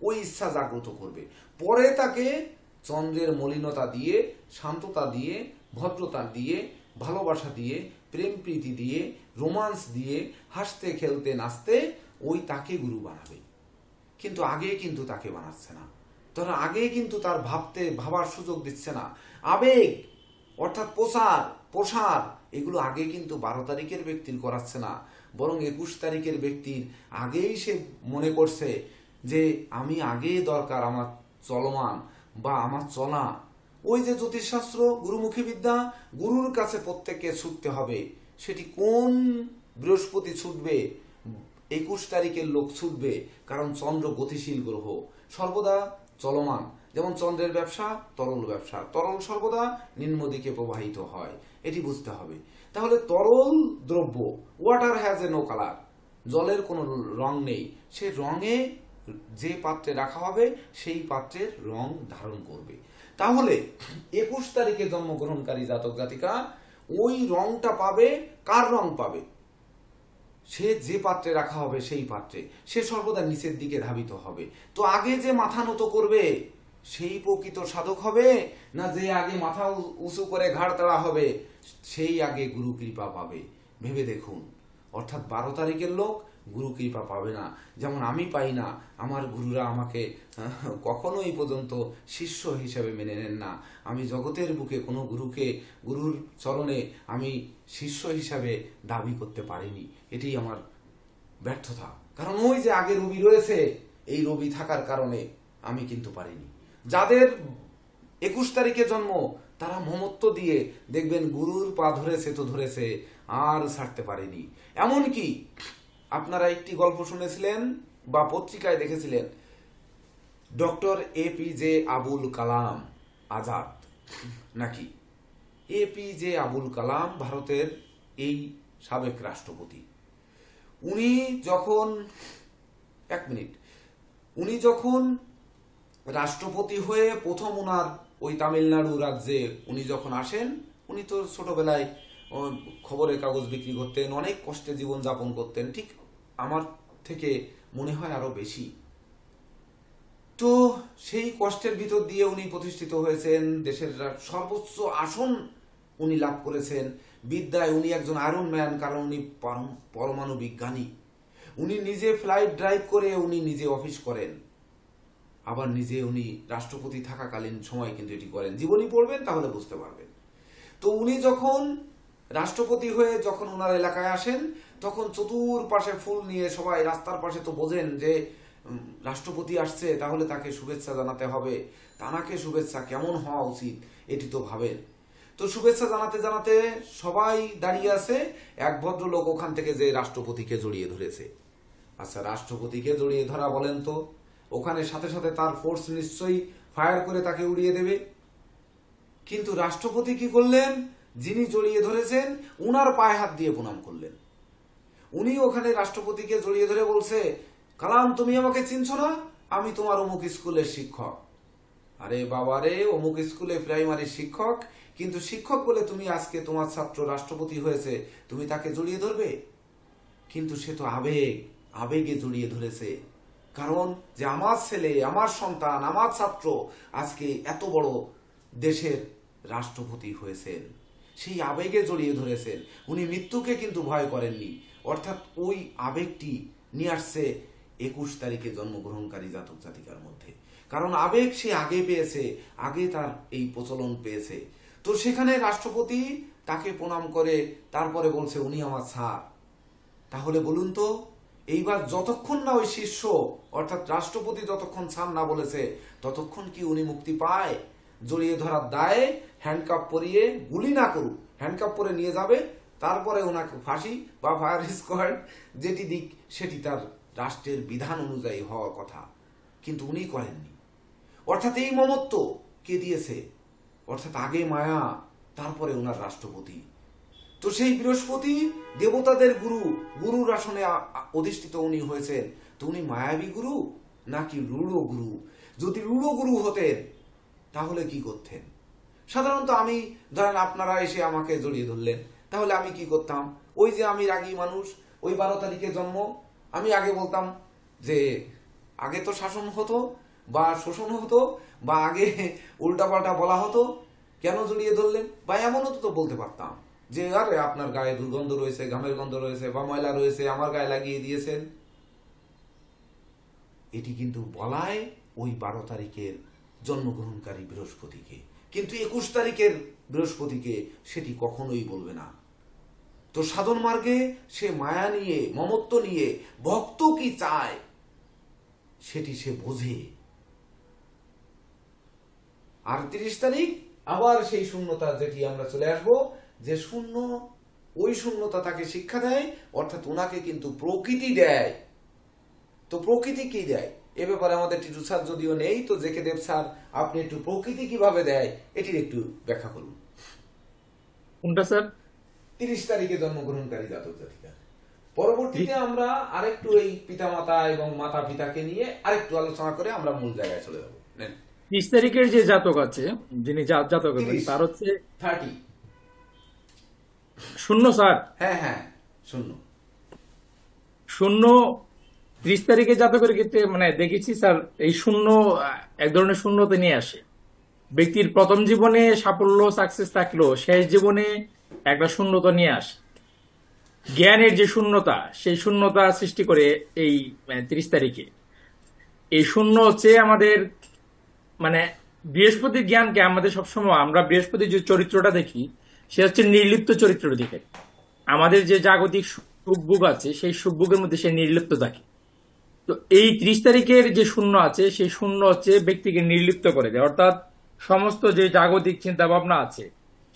Speaker 1: ওই ইচ্ছা জাগ্রত করবে। পরে তাকে চন্দ্রের মলিনতা দিয়ে, শান্ততা দিয়ে, ভদ্রতা দিয়ে, ভালোবাসা দিয়ে, প্রেম প্রীতি দিয়ে, রোমান্স দিয়ে, হাসতে খেলতে নাচতে ওই তাকে গুরু বানাবে। কিন্তু আগে কিন্তু তাকে বানাচ্ছে না, তারা আগে কিন্তু তার ভাবার সুযোগ দিচ্ছে না। আবেগ অর্থাৎ প্রসার এগুলো আগে কিন্তু 12 তারিখের ব্যক্তির করাচ্ছে না, বরং 21 তারিখের ব্যক্তির আগেই সে মনে করছে যে আমি আগে দরকার আমার চলমান বা আমার চলা। ওই যে জ্যোতিষশাস্ত্র, গুরুমুখী বিদ্যা, গুরুর কাছে প্রত্যেককে ছুটতে হবে। সেটি কোন বৃহস্পতি ছুটবে? 21 তারিখের লোক ছুটবে, কারণ চন্দ্র গতিশীল গ্রহ, সর্বদা চলমান। যেমন চন্দ্রের ব্যবসা তরল ব্যবসা, তরল সর্বদা নিম্ন দিকে প্রবাহিত হয়, এটি বুঝতে হবে। তাহলে তরল দ্রব্য, water has a no colour, জলের কোনো রং নেই। সে রঙে যে পাত্রে রাখা হবে সেই পাত্রের রং ধারণ করবে। তাহলে 21 তারিখে জন্মগ্রহণকারী জাতক জাতিকা ওই রংটা পাবে। কার রং পাবে? সে যে পাত্রে রাখা হবে সেই পাত্রে, সে সর্বদা নিচের দিকে ধাবিত হবে। তো আগে যে মাথা নত করবে সেই প্রকৃত সাধক হবে, না যে আগে মাথা উঁচু করে ঘাড় তাড়া হবে সেই আগে গুরু কৃপা পাবে? ভেবে দেখুন। অর্থাৎ 12 তারিখের লোক গুরু কৃপা পাবে না। যেমন আমি পাই না, আমার গুরুরা আমাকে কখনো এই পর্যন্ত শিষ্য হিসেবে মেনে নেন না। আমি জগতের বুকে কোনো গুরুর চরণে আমি শিষ্য হিসাবে দাবি করতে পারিনি, এটি আমার ব্যর্থতা। কারণ ওই যে আগে রবি রয়েছে, এই রবি থাকার কারণে আমি কিন্তু পারিনি। যাদের 21 তারিখে জন্ম তারা মমত্ব দিয়ে দেখবেন গুরুর পা ধরেছে তো ধরেছে, আর ছাড়তে পারেনি। এমনকি আপনারা একটি গল্প শুনেছিলেন বা পত্রিকায় দেখেছিলেন, ডক্টর APJ আবুল কালাম আজাদ, নাকি APJ আবুল কালাম ভারতের এই সাবেক রাষ্ট্রপতি। উনি যখন উনি যখন রাষ্ট্রপতি হয়ে প্রথম উনার ওই তামিলনাড়ু রাজ্যে উনি যখন আসেন, উনি তো ছোটবেলায় খবরের কাগজ বিক্রি করতেন, অনেক কষ্টে জীবন যাপন করতেন, ঠিক আমার থেকে মনে হয় আরো বেশি। তো সেই কষ্টের ভিতর দিয়ে উনি প্রতিষ্ঠিত হয়েছেন, দেশের সর্বোচ্চ আসন উনি লাভ করেছেন। বিদ্যায় উনি একজন আয়রন ম্যান, কারণ উনি পরমাণু বিজ্ঞানী। উনি নিজে ফ্লাইট ড্রাইভ করে উনি নিজে অফিস করেন, আবার নিজে উনি রাষ্ট্রপতি থাকাকালীন সময় কিন্তু এটি করেন। জীবনী পড়বেন তাহলে বুঝতে পারবেন। তো উনি যখন রাষ্ট্রপতি হয়ে যখন ওনার এলাকায় আসেন, তখন চতুর্পাশে ফুল নিয়ে সবাই রাস্তার পাশে তো বোঝেন যে রাষ্ট্রপতি আসছে, তাহলে তাকে শুভেচ্ছা জানাতে হবে, তানাকে শুভেচ্ছা কেমন হওয়া উচিত এটি তো ভাবেন। তো শুভেচ্ছা জানাতে জানাতে সবাই দাঁড়িয়ে আছে, এক ভদ্রলোক ওখান থেকে যে রাষ্ট্রপতিকে জড়িয়ে ধরেছে। আচ্ছা, রাষ্ট্রপতিকে জড়িয়ে ধরা বলেন তো, ওখানে সাথে সাথে তার ফোর্স নিশ্চয়ই ফায়ার করে তাকে উড়িয়ে দেবে। কিন্তু রাষ্ট্রপতি কি করলেন, যিনি জড়িয়ে ধরেছেন উনার পায়ে হাত দিয়ে প্রণাম করলেন। উনি ওখানে রাষ্ট্রপতিকে জড়িয়ে ধরে বলছে, কালাম তুমি আমাকে চিনছো না, আমি তোমার অমুক স্কুলের শিক্ষক। আরে বাবা রে, অমুক স্কুলে প্রাইমারি শিক্ষক, কিন্তু শিক্ষক বলে তুমি আজকে তোমার ছাত্র রাষ্ট্রপতি হয়েছে, তুমি তাকে জড়িয়ে ধরবে? কিন্তু সে তো আবেগে জড়িয়ে ধরেছে। কারণ যে আমার ছেলে, আমার সন্তান, আমার ছাত্র আজকে এত বড় দেশের রাষ্ট্রপতি হয়েছেন, সেই আবেগে জড়িয়ে ধরেছেন। উনি মৃত্যুকে কিন্তু ভয় করেননি, অর্থাৎ ওই আবেগটি নিয়ে আসছে 21 তারিখে জন্মগ্রহণকারী জাতক জাতিকার মধ্যে। কারণ আবেগ সে আগে পেয়েছে, আগে তার এই প্রচলন পেয়েছে। তো সেখানে রাষ্ট্রপতি তাকে প্রণাম করে তারপরে বলছে উনি আমার স্যার। তাহলে বলুন তো, এইবার যতক্ষণ না ওই শিষ্য অর্থাৎ রাষ্ট্রপতি যতক্ষণ স্যার না বলেছে, ততক্ষণ কি উনি মুক্তি পায়? জড়িয়ে ধরার দায়ে হ্যান্ডকাপ পরিয়ে, গুলি না করুক, হ্যান্ডকাপ পরে নিয়ে যাবে, তারপরে ওনাকে ফাঁসি বা ফায়ার স্কোয়াড যেটি দিক সেটি তার রাষ্ট্রের বিধান অনুযায়ী হওয়ার কথা, কিন্তু উনি করেননি। অর্থাৎ এই মমত্ব কে দিয়েছে? অর্থাৎ আগে মায়া, তারপরে ওনার রাষ্ট্রপতি। তো সেই বৃহস্পতি দেবতাদের গুরুর আসনে অধিষ্ঠিত উনি হয়েছেন। তো উনি মায়াবী গুরু নাকি রূঢ় গুরু? যদি রূঢ় গুরু হতেন তাহলে কি করতেন? সাধারণত আমি ধরেন আপনারা এসে আমাকে জড়িয়ে ধরলেন, তাহলে আমি কি করতাম? ওই যে আমি রাগী মানুষ, ওই 12 তারিখে জন্ম, আমি আগে বলতাম যে আগে তো শাসন হতো বা শোষণ হতো বা আগে উল্টাপাল্টা বলা হতো, কেন জড়িয়ে ধরলেন? বা এমনও তো বলতে পারতাম যে আরে আপনার গায়ে দুর্গন্ধ রয়েছে, ঘামের গন্ধ রয়েছে বা ময়লা রয়েছে, আমার গায়ে লাগিয়ে দিয়েছেন। এটি কিন্তু বলায় ওই 12 তারিখের জন্মগ্রহণকারী বৃহস্পতিকে, কিন্তু 21 তারিখের বৃহস্পতিকে সেটি কখনোই বলবে না। তো সাধন মার্গে সে মায়া নিয়ে, মমত্ব নিয়ে ভক্ত কি চায় সেটি সে বোঝে। আর 30 তারিখ আবার সেই শূন্যতা, যেটি আমরা চলে আসবো, যে শূন্য, ওই শূন্যতা তাকে শিক্ষা দেয়, অর্থাৎ ওনাকে কিন্তু প্রকৃতি দেয়। তো প্রকৃতি কি দেয় এ ব্যাপারে আমাদের টিটু স্যার যদিও নেই, তো জেকে দেব স্যার আপনি একটু প্রকৃতি কিভাবে দেয় এটির একটু ব্যাখ্যা করুন।
Speaker 2: কোনটা স্যার?
Speaker 1: 30 তারিখে জন্মগ্রহণকারী জাতক জাতিকা। পরবর্তীতে আমরা আরেকটু এই পিতামাতা এবং মাতা পিতাকে নিয়ে আরেকটু আলোচনা করে আমরা মূল জায়গায় চলে যাবো।
Speaker 2: 30 তারিখের যে জাতক আছে, যিনি জাতক আছেন, তার হচ্ছে
Speaker 1: 30
Speaker 2: শূন্য স্যার।
Speaker 1: হ্যাঁ
Speaker 2: শূন্য 30 তারিখে জাতকের ক্ষেত্রে মানে দেখেছি স্যার, এই শূন্য এক ধরনের শূন্যতে নিয়ে আসে। ব্যক্তির প্রথম জীবনে সাফল্য, সাকসেস থাকলেও শেষ জীবনে একটা শূন্যতা নিয়ে আসে। জ্ঞানের যে শূন্যতা, সেই শূন্যতা সৃষ্টি করে এই 30 তারিখে। এই শূন্য হচ্ছে আমাদের মানে বৃহস্পতির জ্ঞানকে আমাদের সবসময়, আমরা বৃহস্পতির যে চরিত্রটা দেখি সে হচ্ছে নির্লিপ্ত চরিত্র দেখে। আমাদের যে জাগতিক সুখভোগ আছে সেই সুখভোগের মধ্যে সে নির্লিপ্ত থাকে। তো এই 30 তারিখের যে শূন্য আছে সেই শূন্য হচ্ছে ব্যক্তিকে নির্লিপ্ত করে দেয়, অর্থাৎ সমস্ত যে জাগতিক চিন্তা ভাবনা আছে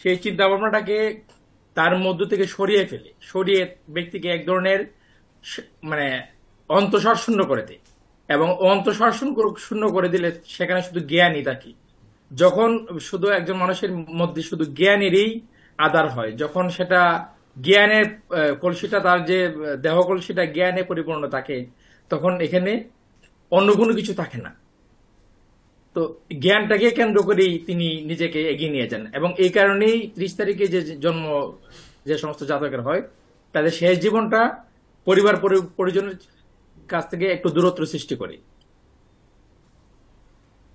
Speaker 2: সেই চিন্তা ভাবনাটাকে তার মধ্য থেকে সরিয়ে ব্যক্তিকে এক ধরনের মানে অন্তঃসার শূন্য করে দেয়। এবং অন্তঃসার শূন্য করে দিলে সেখানে শুধু জ্ঞানই থাকে। যখন শুধু একজন মানুষের মধ্যে শুধু জ্ঞানেরই আধার হয়, যখন সেটা জ্ঞানের কলসিটা, তার যে দেহ কলসিটা জ্ঞানে পরিপূর্ণ থাকে, তখন এখানে অন্য কোনো কিছু থাকে না। তো জ্ঞানটাকে কেন্দ্র করেই তিনি নিজেকে এগিয়ে নিয়ে যান। এবং এই কারণেই 30 তারিখে যে জন্ম যে সমস্ত জাতকের হয়, তাদের শেষ জীবনটা পরিবার পরিজনের কাছ থেকে একটু দূরত্ব সৃষ্টি করে।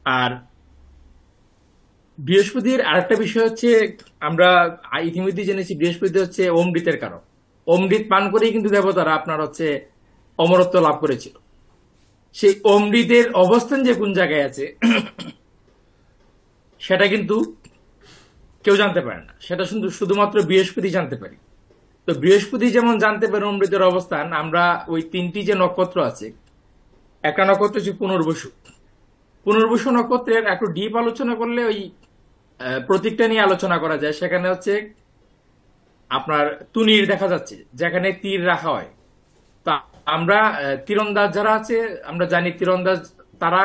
Speaker 2: আর বৃহস্পতির আরেকটা বিষয় হচ্ছে, আমরা ইতিমধ্যে জেনেছি বৃহস্পতি হচ্ছে অমৃতের কারক। অমৃত পান করেই কিন্তু দেবতারা আপনার হচ্ছে অমরত্ব লাভ করেছিল। সেই অমৃতের অবস্থান যে কোন জায়গায় আছে সেটা কিন্তু কেউ জানতে পারে না, সেটা শুধুমাত্র বৃহস্পতি জানতে পারে। তো বৃহস্পতি যেমন জানতে পারে অমৃতের অবস্থান, আমরা ওই 3টি যে নক্ষত্র আছে, একটা নক্ষত্র হচ্ছে পুনর্বসু। পুনর্বসু নক্ষত্রের একটু ডিপ আলোচনা করলে ওই প্রতীকটা নিয়ে আলোচনা করা যায়। সেখানে হচ্ছে আপনার তুনির দেখা যাচ্ছে, যেখানে তীর রাখা হয়। তা আমরা তীরন্দাজ যারা আছে, আমরা জানি তীরন্দাজ তারা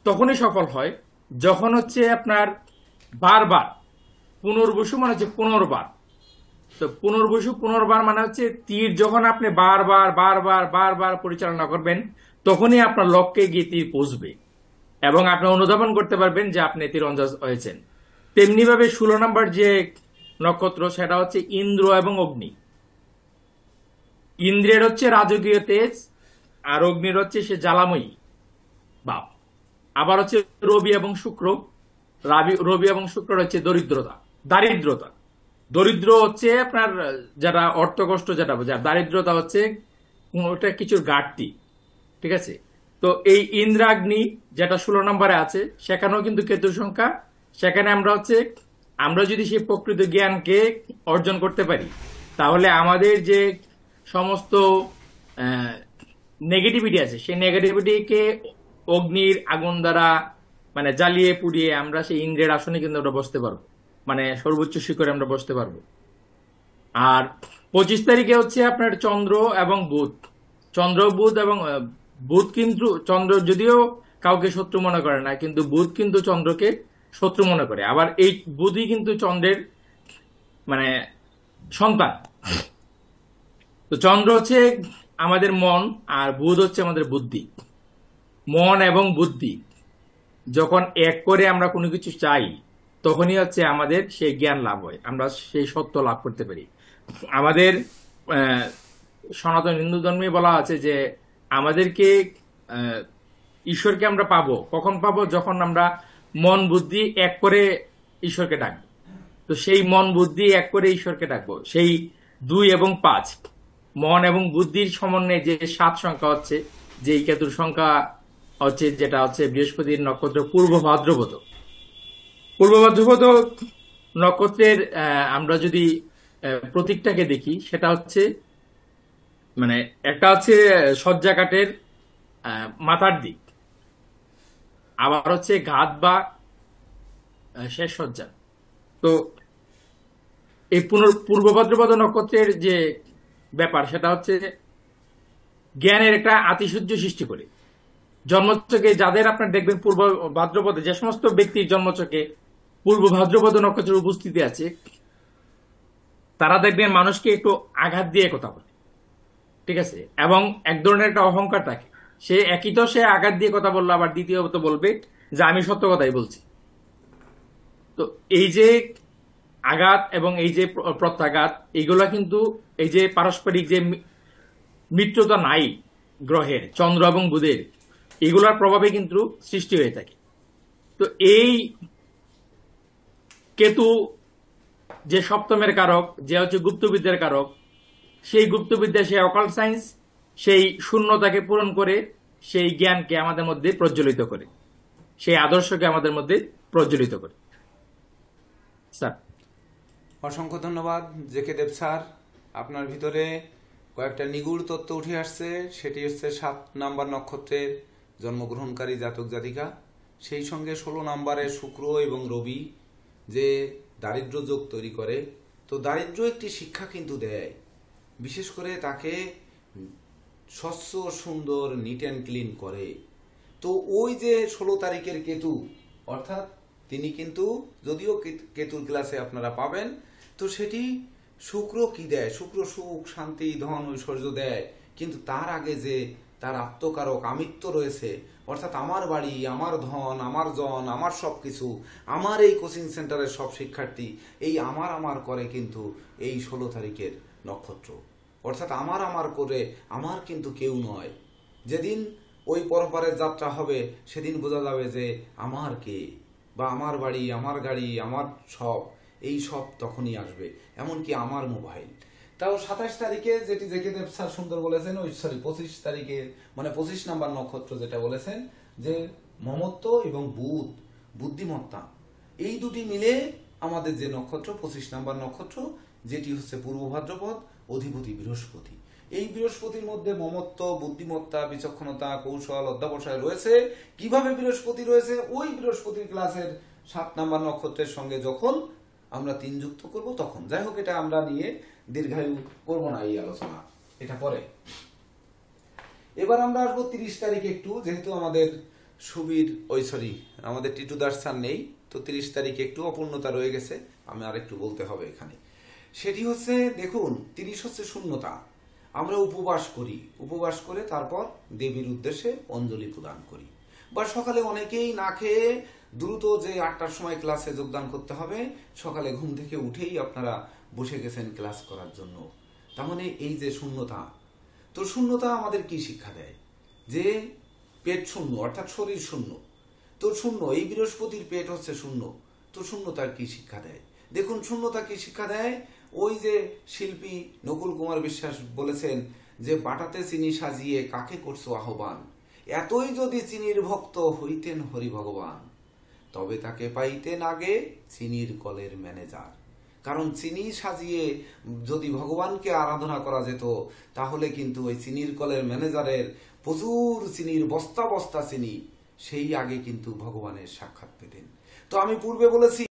Speaker 2: তখনই সফল হয় যখন হচ্ছে আপনার বারবার, পুনর্বসু মানে হচ্ছে পুনর্বার। তো পুনর্বার মানে হচ্ছে তীর যখন আপনি বারবার বারবার বারবার পরিচালনা করবেন, তখনই আপনার লক্ষ্যে গিয়ে তীর পৌঁছবে এবং আপনি অনুধাবন করতে পারবেন যে আপনি তীরন্দাজ হয়েছেন। তেমনি ভাবে 16 নম্বর যে নক্ষত্র, সেটা হচ্ছে ইন্দ্র এবং অগ্নি। ইন্দ্রের হচ্ছে রাজকীয় তেজ, আর অগ্নির হচ্ছে সে জ্বালাময়ী ভাব। আবার হচ্ছে রবি এবং শুক্র। রবি এবং শুক্র হচ্ছে দারিদ্রতা। দরিদ্র হচ্ছে আপনার যারা অর্থ কষ্ট যেটা বোঝায়, দারিদ্রতা হচ্ছে ওটা কিছুর ঘাটতি। ঠিক আছে। তো এই ইন্দ্রাগ্নি যেটা 16 নম্বরে আছে, সেখানেও কিন্তু কেতুর সংখ্যা। সেখানে আমরা যদি সেই প্রকৃত জ্ঞানকে অর্জন করতে পারি, তাহলে আমাদের যে সমস্ত নেগেটিভিটি আছে, সেই নেগেটিভিটিকে অগ্নির আগুন দ্বারা মানে জ্বালিয়ে পুড়িয়ে আমরা সেই ইন্দ্রের আসনে কিন্তু আমরা বসতে পারবো, মানে সর্বোচ্চ শিখরে আমরা বসতে পারবো। আর 25 তারিখে হচ্ছে আপনার চন্দ্র এবং বুধ। বুধ এবং বুধ কিন্তু, চন্দ্র যদিও কাউকে শত্রু মনে করে না, কিন্তু বুধ কিন্তু চন্দ্রকে শত্রু মনে করে। আবার এই বুধই কিন্তু চন্দ্রের মানে সন্তান। তো চন্দ্র হচ্ছে আমাদের মন, আর বুধ হচ্ছে আমাদের বুদ্ধি। মন এবং বুদ্ধি যখন এক করে আমরা কোনো কিছু চাই, তখনই হচ্ছে আমাদের সেই জ্ঞান লাভ হয়, আমরা সেই সত্য লাভ করতে পারি। আমাদের সনাতন হিন্দু ধর্মে বলা আছে যে আমাদেরকে ঈশ্বরকে আমরা পাবো, কখন পাবো? যখন আমরা মন বুদ্ধি এক করে ঈশ্বরকে ডাকবো। তো সেই মন বুদ্ধি এক করে ঈশ্বরকে ডাকবো, সেই 2 এবং 5 মন এবং বুদ্ধির সমন্বয়ে যে 7 সংখ্যা হচ্ছে, যে কেতুর সংখ্যা হচ্ছে, যেটা হচ্ছে বৃহস্পতির নক্ষত্র পূর্ব ভাদ্রপদ। নক্ষত্রের আমরা যদি প্রতীকটাকে দেখি, সেটা হচ্ছে মানে একটা হচ্ছে শয্যাকাঠের মাথার দিক, আবার হচ্ছে ঘাত বা শেষ শয্যা। তো এই পূর্ব ভাদ্রপদ নক্ষত্রের যে ব্যাপার, সেটা হচ্ছে জ্ঞানের একটা আতিশয্য সৃষ্টি করে। জন্মচকে যাদের আপনার দেখবেন পূর্ব ভাদ্রপদে, যে সমস্ত ব্যক্তির জন্মচকে পূর্ব ভাদ্রপদ নক্ষত্রের উপস্থিতি আছে, তারা দেখবেন মানুষকে একটু আঘাত দিয়ে কথা বলে। ঠিক আছে। এবং এক ধরনের একটা অহংকার থাকে। সে আঘাত দিয়ে কথা বললো, আবার দ্বিতীয়ত বলবে যে আমি সত্য কথাই বলছি। তো এই যে আঘাত এবং এই যে প্রত্যাঘাত, এইগুলা কিন্তু এই যে পারস্পরিক যে মিত্রতা নাই গ্রহের, চন্দ্র এবং বুধের, এগুলার প্রভাবে কিন্তু সৃষ্টি হয়ে থাকে। তো এই কেতু যে সপ্তমের কারক, যে হচ্ছে গুপ্তবিদ্যার কারক, সেই গুপ্তবিদ্যা, সেই অকাল্ট সায়েন্স, সেই শূন্যতাকে পূরণ করে সেই জ্ঞানকে আমাদের মধ্যে প্রজ্বলিত করে, সেই আদর্শকে আমাদের মধ্যে প্রজ্বলিত করে। স্যার,
Speaker 1: অসংখ্য ধন্যবাদ জেকে দেব স্যার। আপনার ভিতরে কয়েকটা নিগুড় তত্ত্ব উঠে আসছে। সেটি হচ্ছে 7 নাম্বার নক্ষত্রের জন্মগ্রহণকারী জাতক জাতিকা, সেই সঙ্গে 16 নম্বরে শুক্র এবং রবি যে দারিদ্র যোগ তৈরি করে। তো দারিদ্র একটি শিক্ষা কিন্তু দেয়, বিশেষ করে তাকে স্বচ্ছ সুন্দর নিট অ্যান্ড ক্লিন করে। তো ওই যে 16 তারিখের কেতু, অর্থাৎ তিনি কিন্তু, যদিও কেতুর ক্লাসে আপনারা পাবেন, তো সেটি শুক্র কি দেয়? শুক্র সুখ, শান্তি, ধন, ঐশ্বর্য দেয়, কিন্তু তার আগে যে তার আত্মকারক আমিত্ব রয়েছে, অর্থাৎ আমার বাড়ি, আমার ধন, আমার জন, আমার সবকিছু, আমার এই কোচিং সেন্টারের সব শিক্ষার্থী, এই আমার করে কিন্তু এই 16 তারিখের নক্ষত্র। অর্থাৎ আমার করে আমার কিন্তু কেউ নয়। যেদিন ওই পরপারের যাত্রা হবে সেদিন বোঝা যাবে যে আমার কে, বা আমার বাড়ি, আমার গাড়ি, আমার সব, এই সব তখনই আসবে, এমনকি আমার মোবাইল। তাও 27 তারিখে যেটি জেকে দেব স্যার সুন্দর বলেছেন, 25 তারিখে, মানে 25 নাম্বার নক্ষত্র যেটা বলেছেন যে মমত্ব এবং বুদ্ধিমত্তা, এই দুটি মিলে আমাদের যে নক্ষত্র 25 নাম্বার নক্ষত্র, যেটি হচ্ছে পূর্ব ভাদ্রপদ, অধিপতি বৃহস্পতি। এই বৃহস্পতির মধ্যে মমত্ব, বুদ্ধিমত্তা, বিচক্ষণতা, কৌশল, অধ্যাবসায় রয়েছে। কিভাবে বৃহস্পতি রয়েছে? ওই বৃহস্পতির ক্লাসের 7 নাম্বার নক্ষত্রের সঙ্গে যখন আমরা 3 যুক্ত করব তখন। যাই হোক, এটা আমরা নিয়ে দীর্ঘায়ু করব না এই আলোচনা, এটা পরে। এবার আমরা আসবো 30 তারিখে একটু, যেহেতু আমাদের আমাদের টিটু দাস স্যার নেই, তো 30 তারিখে একটু অপূর্ণতা রয়ে গেছে, আমি আর একটু বলতে হবে এখানে। সেটি হচ্ছে, দেখুন 30 হচ্ছে শূন্যতা। আমরা উপবাস করি, উপবাস করে তারপর দেবীর উদ্দেশ্যে অঞ্জলি প্রদান করি। বা সকালে অনেকেই না খেয়ে দ্রুত যে 8টার সময় ক্লাসে যোগদান করতে হবে, সকালে ঘুম থেকে উঠেই আপনারা বসে গেছেন ক্লাস করার জন্য। তার মানে এই যে শূন্যতা, তো শূন্যতা আমাদের কি শিক্ষা দেয়? যে পেট শূন্য, অর্থাৎ শরীর শূন্য। তো শূন্য, এই বৃহস্পতির পেট হচ্ছে শূন্য, তো শূন্যতার কি শিক্ষা দেয়? দেখুন শূন্যতা কি শিক্ষা দেয়। ওই যে শিল্পী নকুল কুমার বিশ্বাস বলেছেন যে বাটাতে চিনি সাজিয়ে কাকে করছো আহ্বান, এতই যদি চিনির ভক্ত হইতেন হরি ভগবান, তবে তাকে পাইতেন আগে চিনির কলের ম্যানেজার। কারণ চিনি সাজিয়ে যদি ভগবানকে আরাধনা করা যেত, তাহলে কিন্তু ওই চিনির কলের ম্যানেজারের প্রচুর চিনির বস্তা বস্তা চিনি, সেই আগে কিন্তু ভগবানের সাক্ষাৎ পেতেন। তো আমি পূর্বে বলেছি